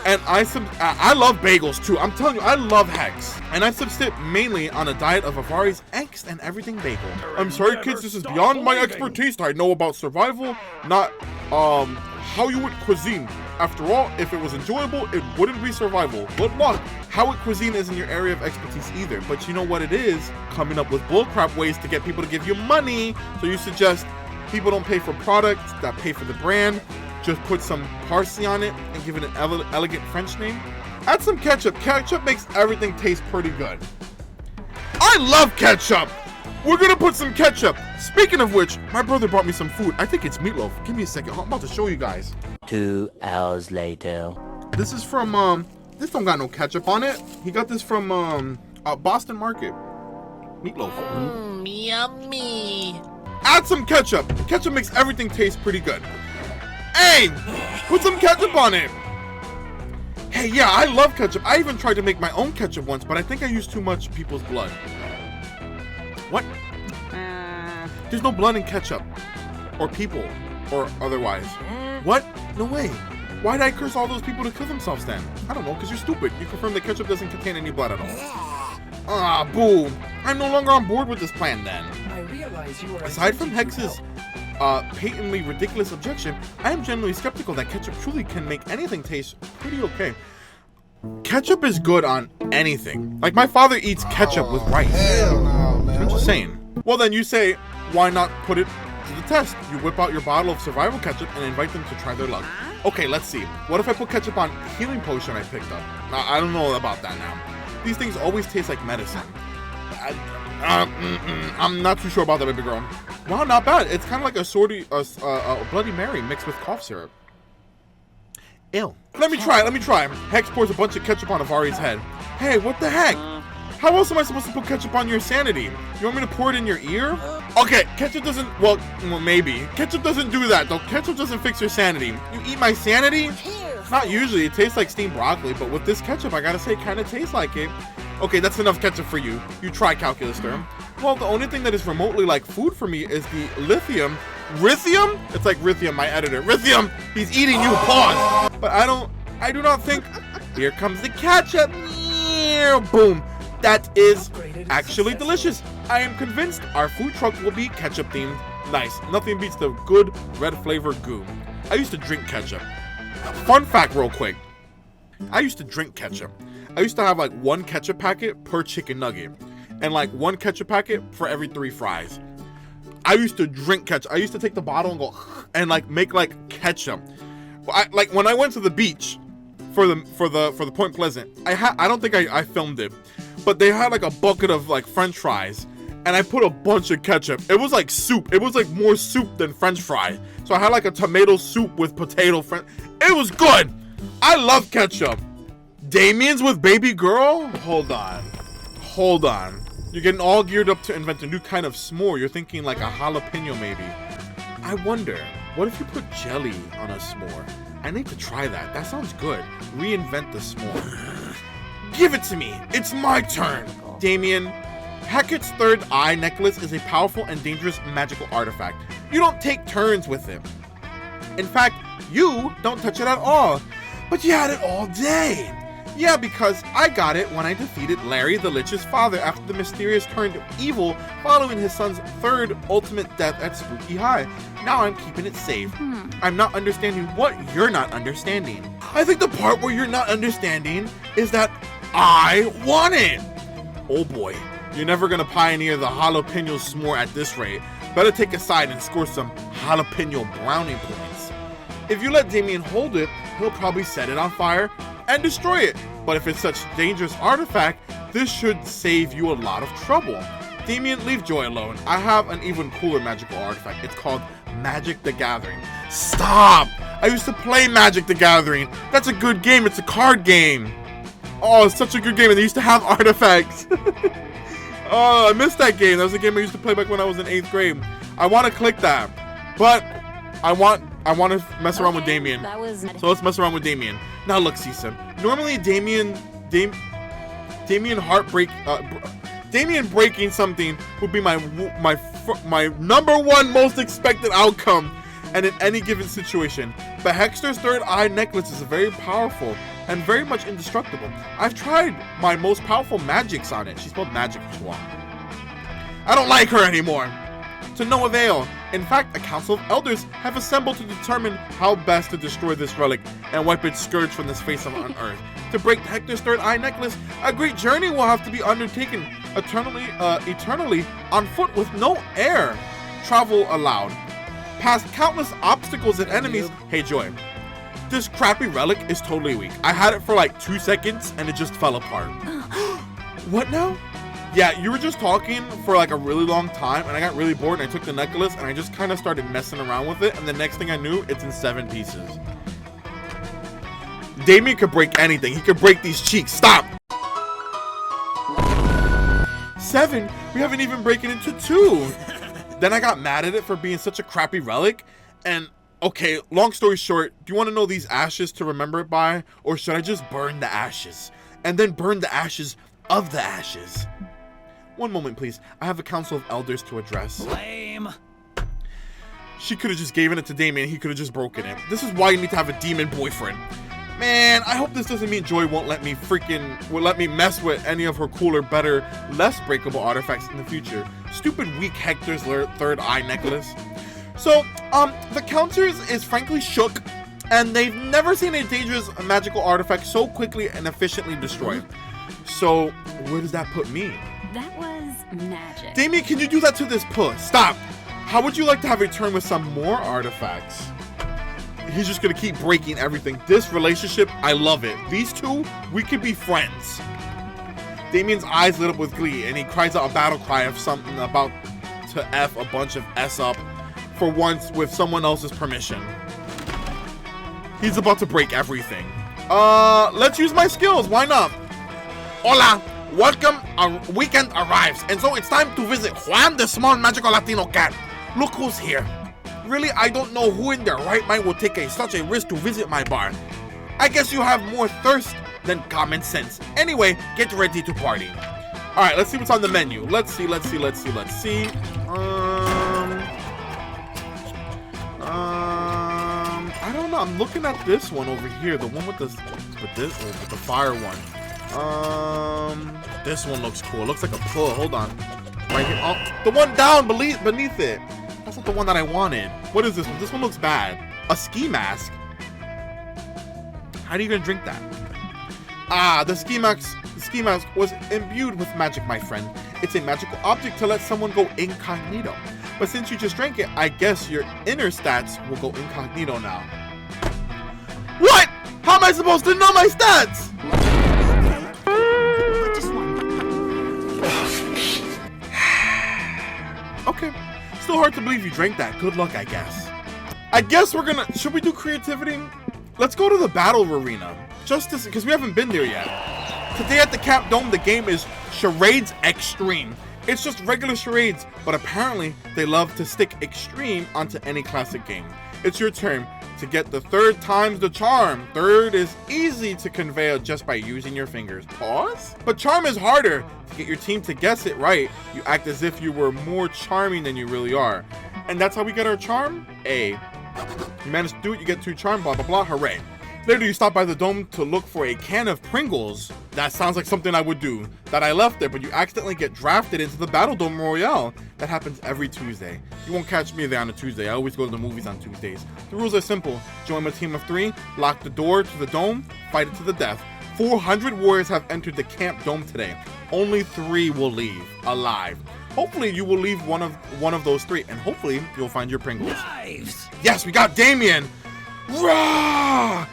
And I love bagels too. I'm telling you, I love Hex. And I subsist mainly on a diet of Aaravi's angst and everything bagel. I'm sorry kids, this is beyond my expertise. I know about survival, not how you would cuisine. After all, if it was enjoyable, it wouldn't be survival. Good luck. How it cuisine isn't your area of expertise either, but you know what it is? Coming up with bullcrap ways to get people to give you money. So you suggest people don't pay for products that pay for the brand. Just put some parsley on it and give it an elegant French name. Add some ketchup. Ketchup makes everything taste pretty good. I love ketchup. We're gonna put some ketchup. Speaking of which, my brother brought me some food. I think it's meatloaf. Give me a second. I'm about to show you guys. 2 hours later. This is from, this don't got no ketchup on it. He got this from, Boston Market. Meatloaf. Yummy. Add some ketchup. Ketchup makes everything taste pretty good. Hey, put some ketchup on it. Hey, yeah, I love ketchup. I even tried to make my own ketchup once, but I think I used too much people's blood. What? There's no blood in ketchup. Or people. Or otherwise. What? No way. Why did I curse all those people to kill themselves then? I don't know, because you're stupid. You confirm that ketchup doesn't contain any blood at all. Ah, boo. I'm no longer on board with this plan then. I realize you are Aside from Hex's patently ridiculous objection, I am genuinely skeptical that ketchup truly can make anything taste pretty okay. Ketchup is good on anything. Like, my father eats ketchup with rice. Hell no, man. I'm just saying. Well, then you say, why not put it to the test? You whip out your bottle of survival ketchup and invite them to try their luck. Okay, let's see. What if I put ketchup on healing potion I picked up? I don't know about that now. These things always taste like medicine. I'm not too sure about that, baby girl. Wow, not bad. It's kind of like a Bloody Mary mixed with cough syrup. Ew. Let me try. Hex pours a bunch of ketchup on Aaravi's head. Hey, what the heck? How else am I supposed to put ketchup on your sanity? You want me to pour it in your ear? Okay, ketchup doesn't, well, maybe. Ketchup doesn't do that, though. Ketchup doesn't fix your sanity. You eat my sanity? Not usually. It tastes like steamed broccoli, but with this ketchup, I gotta say, it kind of tastes like it. Okay, that's enough ketchup for you. You try, Calculus Term. Well, the only thing that is remotely like food for me is the lithium. Rithium? It's like Rithium, my editor. Rithium! He's eating you, pause! But I do not think... Here comes the ketchup. Boom. That is actually delicious. I am convinced our food truck will be ketchup themed. Nice. Nothing beats the good red flavor goo. I used to drink ketchup. Fun fact real quick. I used to drink ketchup. I used to have like 1 ketchup packet per chicken nugget. And like 1 ketchup packet for every 3 fries. I used to drink ketchup. I used to take the bottle and go and like make like ketchup. Like when I went to the beach for the Point Pleasant, I don't think I filmed it. But they had like a bucket of like French fries, and I put a bunch of ketchup. It was like soup. It was like more soup than French fry. So I had like a tomato soup with potato French. It was good. I love ketchup. Damien's with baby girl? Hold on. You're getting all geared up to invent a new kind of s'more. You're thinking like a jalapeno maybe. I wonder, what if you put jelly on a s'more? I need to try that. That sounds good. Reinvent the s'more. Give it to me. It's my turn. Damien, Hackett's third eye necklace is a powerful and dangerous magical artifact. You don't take turns with it. In fact, you don't touch it at all. But you had it all day. Yeah, because I got it when I defeated Larry the Lich's father after the mysterious turned evil following his son's 3rd ultimate death at Spooky High. Now I'm keeping it safe. I'm not understanding what you're not understanding. I think the part where you're not understanding is that I want it. Oh boy, you're never gonna pioneer the jalapeno s'more at this rate. Better take a side and score some jalapeno brownie points. If you let Damien hold it, he'll probably set it on fire and destroy it. But if it's such a dangerous artifact, this should save you a lot of trouble. Damien, leave Joy alone. I have an even cooler magical artifact. It's called Magic the Gathering. Stop! I used to play Magic the Gathering. That's a good game. It's a card game. Oh, it's such a good game, and they used to have artifacts. Oh, I missed that game. That was a game I used to play back when I was in 8th grade. I want to click that, but I want to mess around with Damien. That was... So let's mess around with Damien. Now look, Sesom. Normally Damien breaking something would be my number one most expected outcome, and in any given situation. But Hector's third eye necklace is very powerful and very much indestructible. I've tried my most powerful magics on it. She spelled magic wrong. I don't like her anymore. To no avail. In fact, a council of elders have assembled to determine how best to destroy this relic and wipe its scourge from this face of Earth. To break Hector's third eye necklace, a great journey will have to be undertaken, eternally on foot with no air travel allowed. Past countless obstacles and enemies. Hey Joy, this crappy relic is totally weak. I had it for like 2 seconds and it just fell apart. What now? Yeah, you were just talking for like a really long time and I got really bored and I took the necklace and I just kind of started messing around with it, and the next thing I knew, it's in 7 pieces. Damien could break anything. He could break these cheeks. Stop! 7? We haven't even broken into 2. Then I got mad at it for being such a crappy relic, and okay, long story short, do you want to know these ashes to remember it by, or should I just burn the ashes and then burn the ashes of the ashes? One moment, please. I have a council of elders to address. Lame. She could have just given it to Damien. He could have just broken it. This is why you need to have a demon boyfriend. Man, I hope this doesn't mean Joy won't let me mess with any of her cooler, better, less breakable artifacts in the future. Stupid weak Hector's third eye necklace. So, the counters is frankly shook, and they've never seen a dangerous magical artifact so quickly and efficiently destroyed. So, where does that put me? That was magic. Damien, can you do that to this puss? Stop! How would you like to have a turn with some more artifacts? He's just gonna keep breaking everything. This relationship, I love it. These two, we could be friends. Damien's eyes lit up with glee, and he cries out a battle cry of something about to F a bunch of S up for once with someone else's permission. He's about to break everything. Let's use my skills. Why not? Hola, welcome. Our weekend arrives, and so it's time to visit Juan, the small magical Latino cat. Look who's here. Really, I don't know who in their right mind will take such a risk to visit my bar. I guess you have more thirst than common sense. Anyway, get ready to party. Alright, let's see what's on the menu. Let's see. I don't know. I'm looking at this one over here. The one with the fire one. This one looks cool. It looks like a pull. Hold on. Right here. Oh, the one down beneath it. That's not the one that I wanted. What is this one? This one looks bad. A ski mask. How are you gonna drink that? Ah, the ski mask was imbued with magic, my friend. It's a magical object to let someone go incognito. But since you just drank it, I guess your inner stats will go incognito now. What? How am I supposed to know my stats? Okay. Still hard to believe you drank that. Good luck, I guess. I guess we're gonna... Should we do creativity? Let's go to the battle arena. Just to... Because we haven't been there yet. Today at the Camp Dome, the game is Charades Extreme. It's just regular charades, but apparently they love to stick extreme onto any classic game. It's your turn to get the third time's the charm. Third is easy to convey just by using your fingers. Pause? But charm is harder. To get your team to guess it right, you act as if you were more charming than you really are. And that's how we get our charm? A. You manage to do it, you get 2 charm, blah blah blah, hooray. Later you stop by the dome to look for a can of Pringles. That sounds like something I would do. That I left there, but you accidentally get drafted into the Battle Dome Royale. That happens every Tuesday. You won't catch me there on a Tuesday. I always go to the movies on Tuesdays. The rules are simple. Join a team of 3, lock the door to the dome, fight it to the death. 400 warriors have entered the Camp Dome today. Only 3 will leave alive. Hopefully you will leave one of those 3, and hopefully you'll find your Pringles. Knives. Yes, we got Damien. Rah!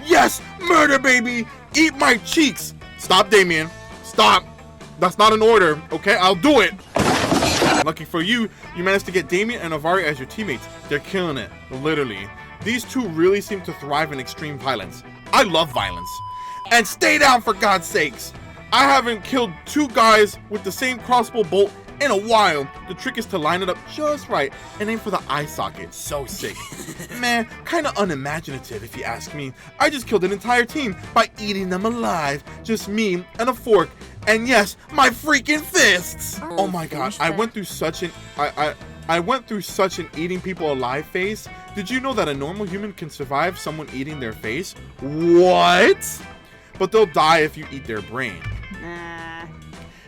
Yes, murder baby. Eat my cheeks. Stop, Damien. Stop. That's not an order, okay? I'll do it. Lucky for you, you managed to get Damien and Aaravi as your teammates. They're killing it, literally. These two really seem to thrive in extreme violence. I love violence. And stay down for God's sakes. I haven't killed two guys with the same crossbow bolt in a while. The trick is to line it up just right and aim for the eye socket. So sick. Man, kinda unimaginative if you ask me. I just killed an entire team by eating them alive. Just me and a fork. And yes, my freaking fists. Oh my god, I went through such an I went through such an eating people alive phase. Did you know that a normal human can survive someone eating their face? What? But they'll die if you eat their brain. Nah.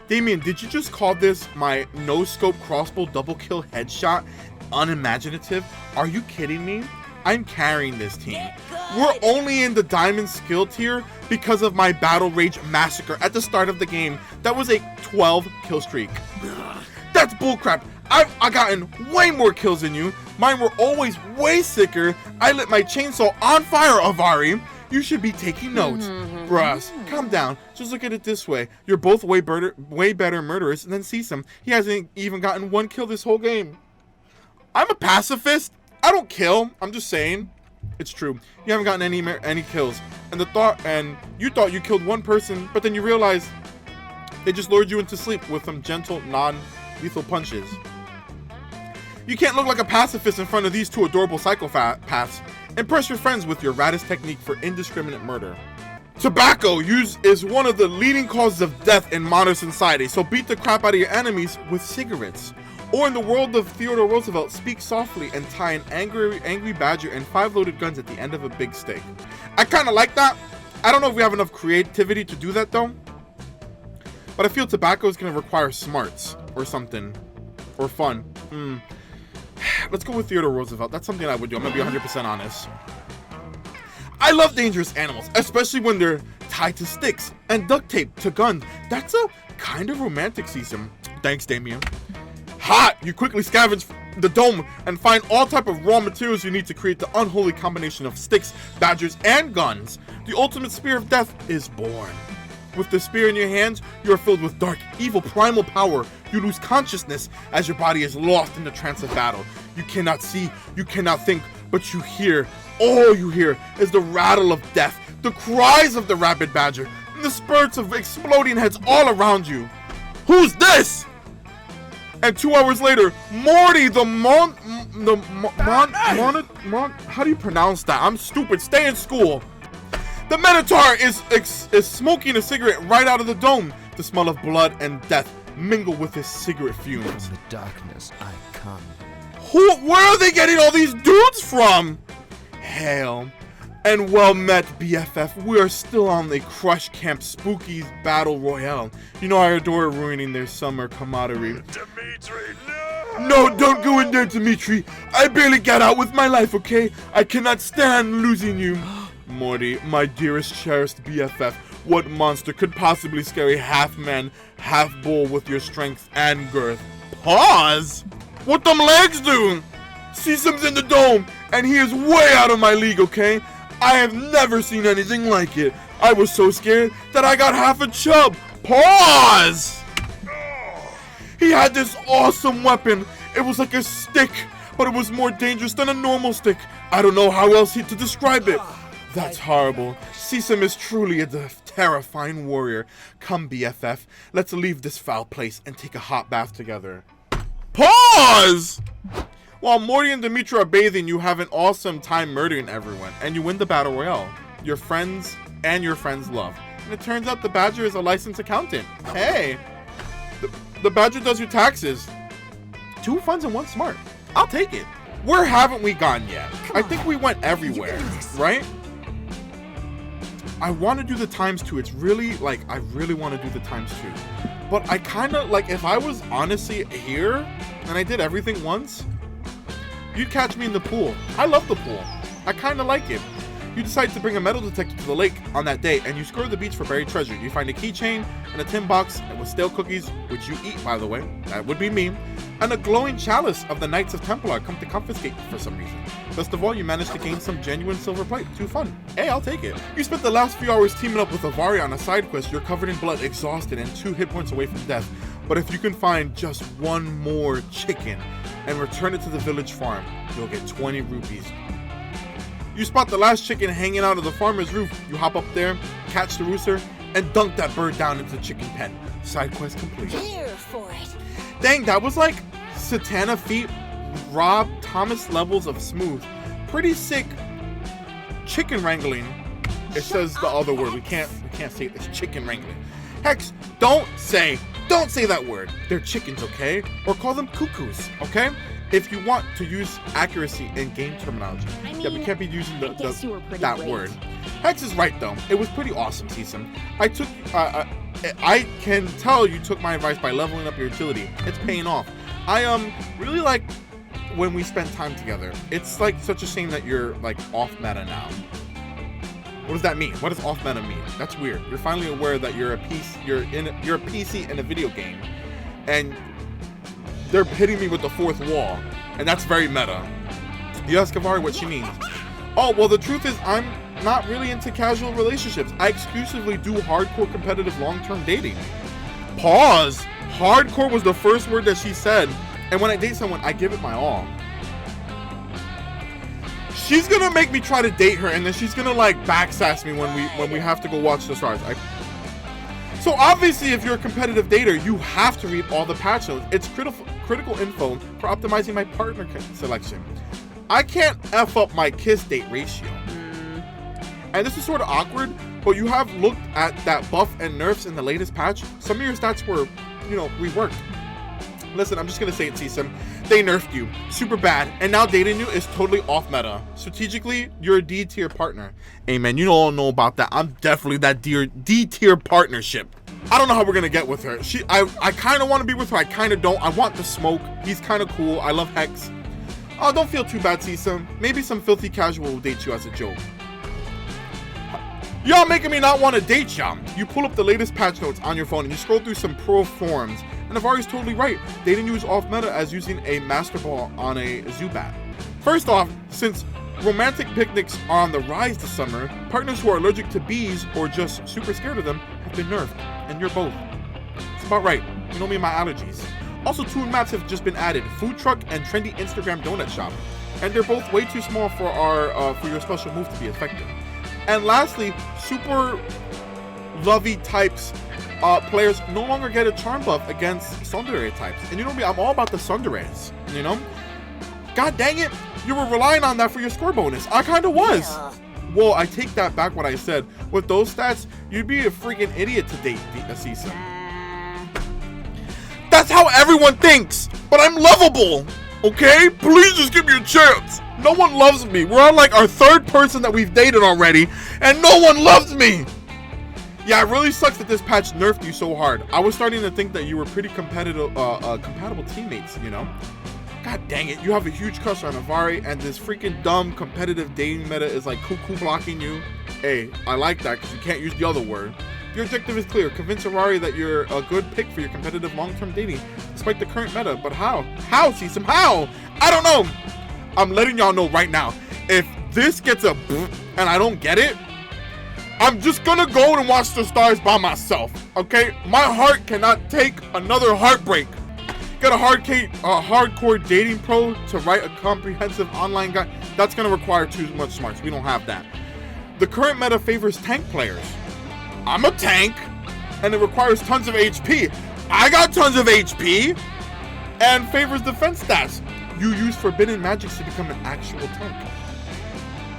Damien, did you just call this my no-scope crossbow double kill headshot unimaginative? Are you kidding me? I'm carrying this team. We're only in the diamond skill tier because of my battle rage massacre at the start of the game. That was a 12 kill streak. That's bullcrap. I've gotten way more kills than you. Mine were always way sicker. I lit my chainsaw on fire, Aaravi. You should be taking notes. Bruh, calm down. Just look at it this way. You're both way better murderers than Sesom. He hasn't even gotten one kill this whole game. I'm a pacifist. I don't kill. I'm just saying. It's true. You haven't gotten any kills. And you thought you killed one person, but then you realized they just lured you into sleep with some gentle, non-lethal punches. You can't look like a pacifist in front of these two adorable psychopaths. Impress your friends with your raddest technique for indiscriminate murder. Tobacco use is one of the leading causes of death in modern society, so beat the crap out of your enemies with cigarettes. Or in the world of Theodore Roosevelt, speak softly and tie an angry badger and 5 loaded guns at the end of a big stick. I kind of like that. I don't know if we have enough creativity to do that though. But I feel tobacco is going to require smarts or something. Or fun. Let's go with Theodore Roosevelt. That's something I would do. I'm going to be 100% honest. I love dangerous animals, especially when they're tied to sticks and duct tape to guns. That's a kind of romantic Sesom. Thanks, Damien. Hot! You quickly scavenge the dome and find all type of raw materials you need to create the unholy combination of sticks, badgers, and guns. The ultimate spear of death is born. With the spear in your hands, you are filled with dark, evil, primal power. You lose consciousness as your body is lost in the trance of battle. You cannot see, you cannot think, but you hear. All you hear is the rattle of death, the cries of the rabid badger, and the spurts of exploding heads all around you. Who's this? And 2 hours later, Morty, how do you pronounce that? I'm stupid. Stay in school. The Minotaur is smoking a cigarette right out of the dome. The smell of blood and death mingle with his cigarette fumes. From the darkness I come. Where are they getting all these dudes from? Hail. And well met, BFF. We are still on the Crush Camp Spookies Battle Royale. You know I adore ruining their summer camaraderie. Dimitri, no! No, don't go in there, Dimitri. I barely got out with my life, okay? I cannot stand losing you. Morty, my dearest, cherished BFF, what monster could possibly scare a half-man, half-bull with your strength and girth? Pause? What them legs do? Sesom's in the dome, and he is way out of my league, okay? I have never seen anything like it. I was so scared that I got half a chub. Pause! He had this awesome weapon. It was like a stick, but it was more dangerous than a normal stick. I don't know how else to describe it. That's horrible. Sesom is truly a terrifying warrior. Come, BFF, let's leave this foul place and take a hot bath together. Pause! While Morty and Dimitri are bathing, you have an awesome time murdering everyone, and you win the Battle Royale. Your friends and your friends' love. And it turns out the Badger is a licensed accountant. Hey! The Badger does your taxes. 2 funds and 1 smart. I'll take it. Where haven't we gone yet? I think we went everywhere, right? I want to do the ×2. It's really, like, I really want to do the ×2. But I kind of, like, if I was honestly here, and I did everything once, you'd catch me in the pool. I love the pool. I kind of like it. You decide to bring a metal detector to the lake on that day, and you scour the beach for buried treasure. You find a keychain and a tin box with stale cookies, which you eat, by the way. That would be me. And a glowing chalice of the Knights of Templar come to confiscate for some reason. Best of all, you managed to gain some genuine silver plate. Too fun. Hey, I'll take it. You spent the last few hours teaming up with Aaravi on a side quest. You're covered in blood, exhausted, and 2 hit points away from death. But if you can find just one more chicken and return it to the village farm, you'll get 20 rupees. You spot the last chicken hanging out of the farmer's roof. You hop up there, catch the rooster, and dunk that bird down into the chicken pen. Side quest complete. Here for it. Dang, that was like Satana Feet, Rob Thomas levels of smooth. Pretty sick chicken wrangling. It says the other word. We can't say it. It's chicken wrangling. Hex, don't say that word. They're chickens, okay? Or call them cuckoos, okay? If you want to use accuracy in game terminology. Yeah, we can't be using that word. Hex is right though. It was pretty awesome, Sesom. I can tell you took my advice by leveling up your agility. It's paying off. I really like when we spend time together. It's like such a shame that you're like off meta now. What does that mean? What does off meta mean? That's weird. You're finally aware that you're a PC in a video game, and they're hitting me with the fourth wall, and that's very meta. You ask Aaravi what she means. Oh, well, the truth is I'm not really into casual relationships. I exclusively do hardcore competitive long-term dating. Pause. Hardcore was the first word that she said, and when I date someone, I give it my all. She's gonna make me try to date her, and then she's gonna like backsass me when we have to go watch the stars. So obviously, if you're a competitive dater, you have to read all the patch notes. It's critical info for optimizing my partner selection. I can't F up my kiss date ratio. And this is sort of awkward, but you have looked at that buff and nerfs in the latest patch. Some of your stats were, reworked. Listen, I'm just gonna say it, Sesom. They nerfed you super bad, and now dating you is totally off meta. Strategically, you're a D tier partner. Hey man, you all know about that. I'm definitely that D tier partnership. I don't know how we're gonna get with her. I kind of want to be with her. I kind of don't. I want the smoke. He's kind of cool. I love Hex. Oh, don't feel too bad, Sesom. Maybe some filthy casual will date you as a joke. Y'all making me not want to date y'all. You pull up the latest patch notes on your phone and you scroll through some pro forums. And Aaravi's totally right. Dating you is off meta as using a master ball on a Zubat. First off, since romantic picnics are on the rise this summer, partners who are allergic to bees or just super scared of them have been nerfed. And you're both. It's about right. You know me and my allergies. Also, 2 maps have just been added. Food truck and trendy Instagram donut shop. And they're both way too small for for your special move to be effective. And lastly, super lovey types players no longer get a charm buff against tsundere types. And you know me, I'm all about the tsunderes, God dang it, you were relying on that for your score bonus. I kind of was. Yeah. Well, I take that back what I said. With those stats, you'd be a freaking idiot to date a Sesom. That's how everyone thinks, but I'm lovable, okay? Please just give me a chance. No one loves me. We're on like our 3rd person that we've dated already, and no one loves me. Yeah, it really sucks that this patch nerfed you so hard. I was starting to think that you were pretty compatible teammates, God dang it, you have a huge crush on Aaravi, and this freaking dumb competitive dating meta is like cuckoo blocking you. Hey, I like that because you can't use the other word. Your objective is clear. Convince Aaravi that you're a good pick for your competitive long-term dating, despite the current meta. But how? How, Sesom? How? I don't know. I'm letting y'all know right now. If this gets a and I don't get it, I'm just gonna go and watch the stars by myself, okay? My heart cannot take another heartbreak. Get a hardcore dating pro to write a comprehensive online guide. That's gonna require too much smarts. We don't have that. The current meta favors tank players. I'm a tank, and it requires tons of HP. I got tons of HP, and favors defense stats. You use forbidden magics to become an actual tank.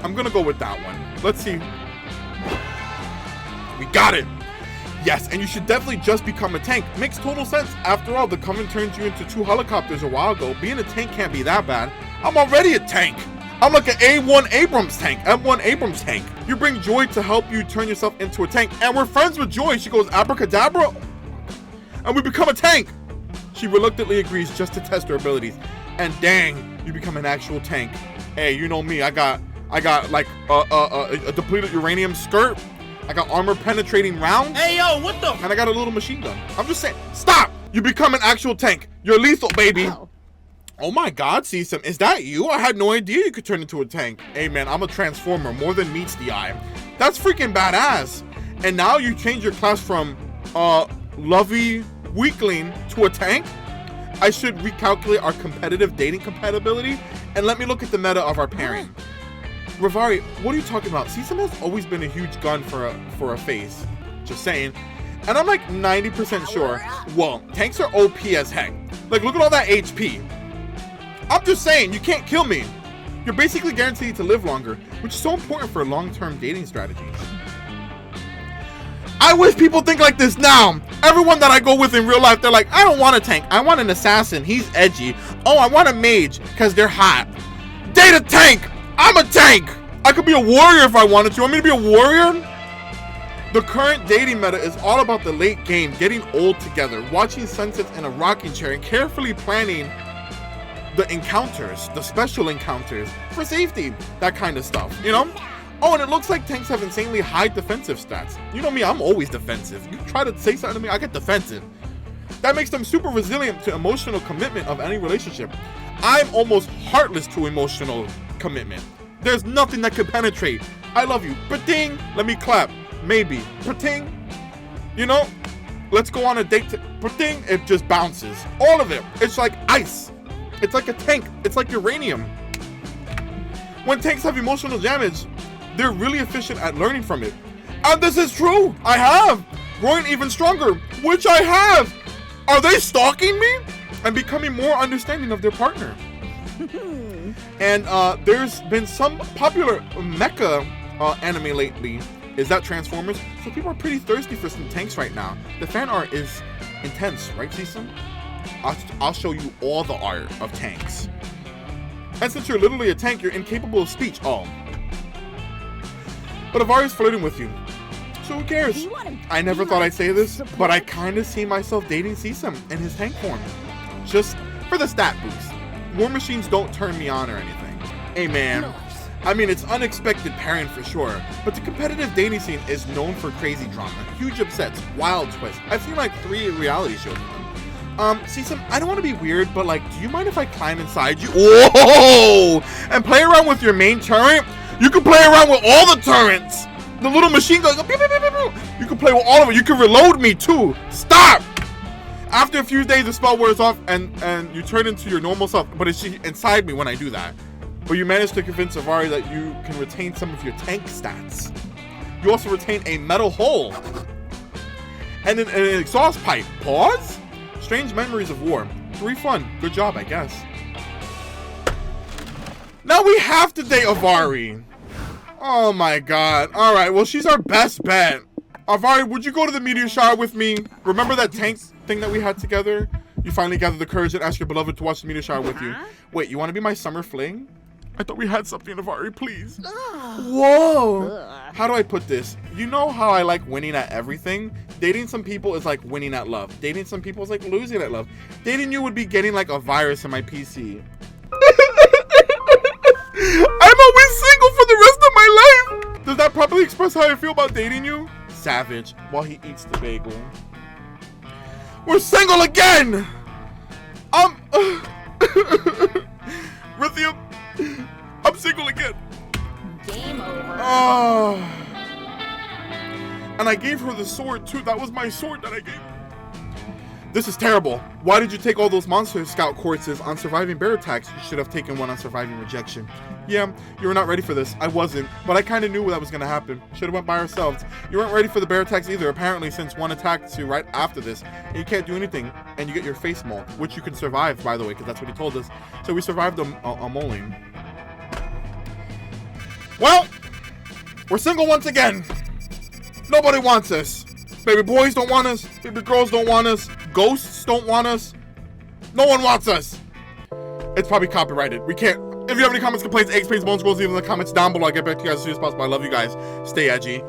I'm gonna go with that one. Let's see. We got it. Yes, and you should definitely just become a tank. Makes total sense. After all, the Coven turned you into 2 helicopters a while ago. Being a tank can't be that bad. I'm already a tank. I'm like an A1 Abrams tank, M1 Abrams tank. You bring Joy to help you turn yourself into a tank, and we're friends with Joy. She goes abracadabra, and we become a tank. She reluctantly agrees just to test her abilities, and dang, you become an actual tank. Hey, you know me, I got I got like a depleted uranium skirt. I got armor penetrating rounds. Hey, yo, what the? And I got a little machine gun. I'm just saying, stop! You become an actual tank. You're lethal, baby. Oh my God, Sesom, is that you? I had no idea you could turn into a tank. Hey man, I'm a transformer, more than meets the eye. That's freaking badass. And now you change your class from lovey weakling to a tank? I should recalculate our competitive dating compatibility and let me look at the meta of our pairing. Rivari, what are you talking about? Sesom has always been a huge gun for a face. Just saying. And I'm like 90% sure, well, tanks are OP as heck. Like, look at all that HP. I'm just saying, you can't kill me. You're basically guaranteed to live longer, which is so important for long-term dating strategies. I wish people think like this now. Everyone that I go with in real life, they're like, I don't want a tank. I want an assassin. He's edgy. Oh, I want a mage because they're hot. Date a tank. I'm a tank. I could be a warrior if I wanted to. Want me to be a warrior? The current dating meta is all about the late game, getting old together, watching sunsets in a rocking chair, and carefully planning the encounters, the special encounters for safety, that kind of stuff, you know? Oh, and it looks like tanks have insanely high defensive stats. You know me, I'm always defensive. You try to say something to me, I get defensive. That makes them super resilient to emotional commitment of any relationship. I'm almost heartless to emotional commitment. There's nothing that could penetrate. I love you. Ba-ding, let me clap. Maybe. Ba-ting. You know? Let's go on a date. Ba-ding, it just bounces. All of it. It's like ice. It's like a tank. It's like uranium. When tanks have emotional damage, they're really efficient at learning from it. And this is true. I have. Growing even stronger, which I have. Are they stalking me? And becoming more understanding of their partner. And there's been some popular mecha anime lately. Is that Transformers? So people are pretty thirsty for some tanks right now. The fan art is intense, right, Sesom? I'll show you all the art of tanks. And since you're literally a tank, you're incapable of speech. Oh. But Avari's flirting with you. So who cares? I never thought I'd say this, but I kind of see myself dating Sesom in his tank form. Just for the stat boost. War machines don't turn me on or anything. Hey man. I mean, it's unexpected pairing for sure, but the competitive dating scene is known for crazy drama, huge upsets, wild twists. I've seen like 3 reality shows of them. Sesom, I don't want to be weird, but like, do you mind if I climb inside you? Whoa! And play around with your main turret? You can play around with all the turrets! The little machine gun, you can play with all of it. You can reload me too. Stop! After a few days, the spell wears off and you turn into your normal self, but it's inside me when I do that. But you manage to convince Aaravi that you can retain some of your tank stats. You also retain a metal hull. And an exhaust pipe. Pause? Strange memories of war. 3 fun. Good job, I guess. Now we have to date Aaravi. Oh my god. Alright, well she's our best bet. Aaravi, would you go to the meteor shower with me? Remember that tank thing that we had together? You finally gathered the courage and asked your beloved to watch the meteor shower with you. Wait, you want to be my summer fling? I thought we had something, Aaravi, please. Whoa. How do I put this? You know how I like winning at everything? Dating some people is like winning at love. Dating some people is like losing at love. Dating you would be getting like a virus in my PC. I'm always single for the rest of my life. Does that properly express how I feel about dating you? Savage, while he eats the bagel. We're single again! Rithium, I'm single again. Game over. Oh. And I gave her the sword too. That was my sword that I gave her. This is terrible. Why did you take all those monster scout courses on surviving bear attacks? You should have taken one on surviving rejection. Yeah, you were not ready for this. I wasn't, but I kind of knew that was going to happen. Should have went by ourselves. You weren't ready for the bear attacks either, apparently, since one attacked you right after this. And you can't do anything, and you get your face mauled, which you can survive, by the way, because that's what he told us. So we survived a mauling. Well, we're single once again. Nobody wants us. Baby boys don't want us. Baby girls don't want us. Ghosts don't want us. No one wants us. It's probably copyrighted. We can't. If you have any comments, complaints, eggs, pains, bones, goals, leave them in the comments down below. I'll get back to you guys as soon as possible. I love you guys. Stay edgy.